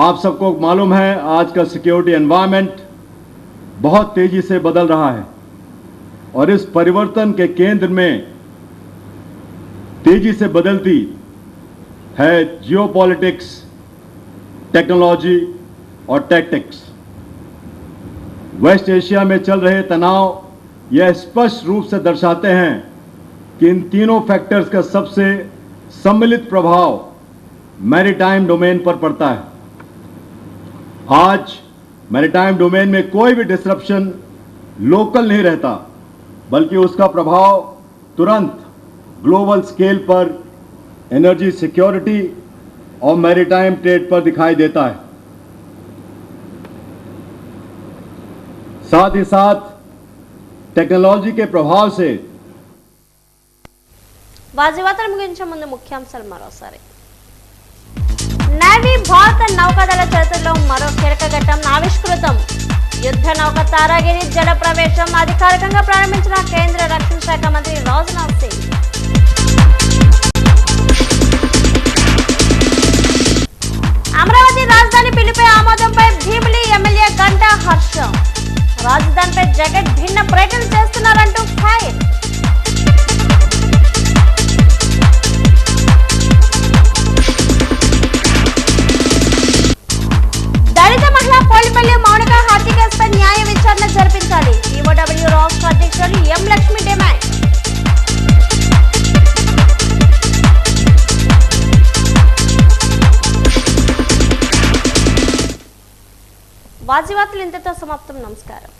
आप सबको मालूम है आज का सिक्योरिटी एनवायरनमेंट बहुत तेजी से बदल रहा है और इस परिवर्तन के केंद्र में तेजी से बदलती है जियोपॉलिटिक्स, टेक्नोलॉजी और टैक्टिक्स। वेस्ट एशिया में चल रहे तनाव यह स्पष्ट रूप से दर्शाते हैं कि इन तीनों फैक्टर्स का सबसे सम्मिलित प्रभाव मैरीटाइम डोमेन पर पड़ता है। आज मैरीटाइम डोमेन में कोई भी डिसरप्शन लोकल नहीं रहता, बल्कि उसका प्रभाव तुरंत ग्लोबल स्केल पर एनर्जी सिक्योरिटी और मैरीटाइम ट्रेड पर दिखाई देता है। साथ ही साथ टेक्नोलॉजी के प्रभाव से వాజీవార్తలు ముగించే ముందు ముఖ్యాంశాలు మరోసారి. నేవీ భారత నౌకాదళ చరిత్రలో మరో కీలక ఘట్టం ఆవిష్కృతం. యుద్ధ నౌక తారాగిరి జల ప్రవేశం అధికారికంగా ప్రారంభించిన కేంద్ర రక్షణ శాఖ మంత్రి రాజ్నాథ్ సింగ్. అమరావతి రాజధాని బిల్లుపై ఆమోదంపై భీమిలి ఎమ్మెల్యే గంటా హర్షం. రాజధానిపై జగన్ భిన్న ప్రకటన చేస్తున్నారంటూ ఫైర్. దళిత మహిళా పోలిపల్లి మౌనిక హత్య కేసుపై న్యాయ విచారణ జరిపించాలి. ఈఓడబ్ల్యూ రాష్ట్ర అధ్యక్షులు ఎం లక్ష్మి డిమాండ్. వాజీవార్తలు ఇంతతో సమాప్తం. నమస్కారం.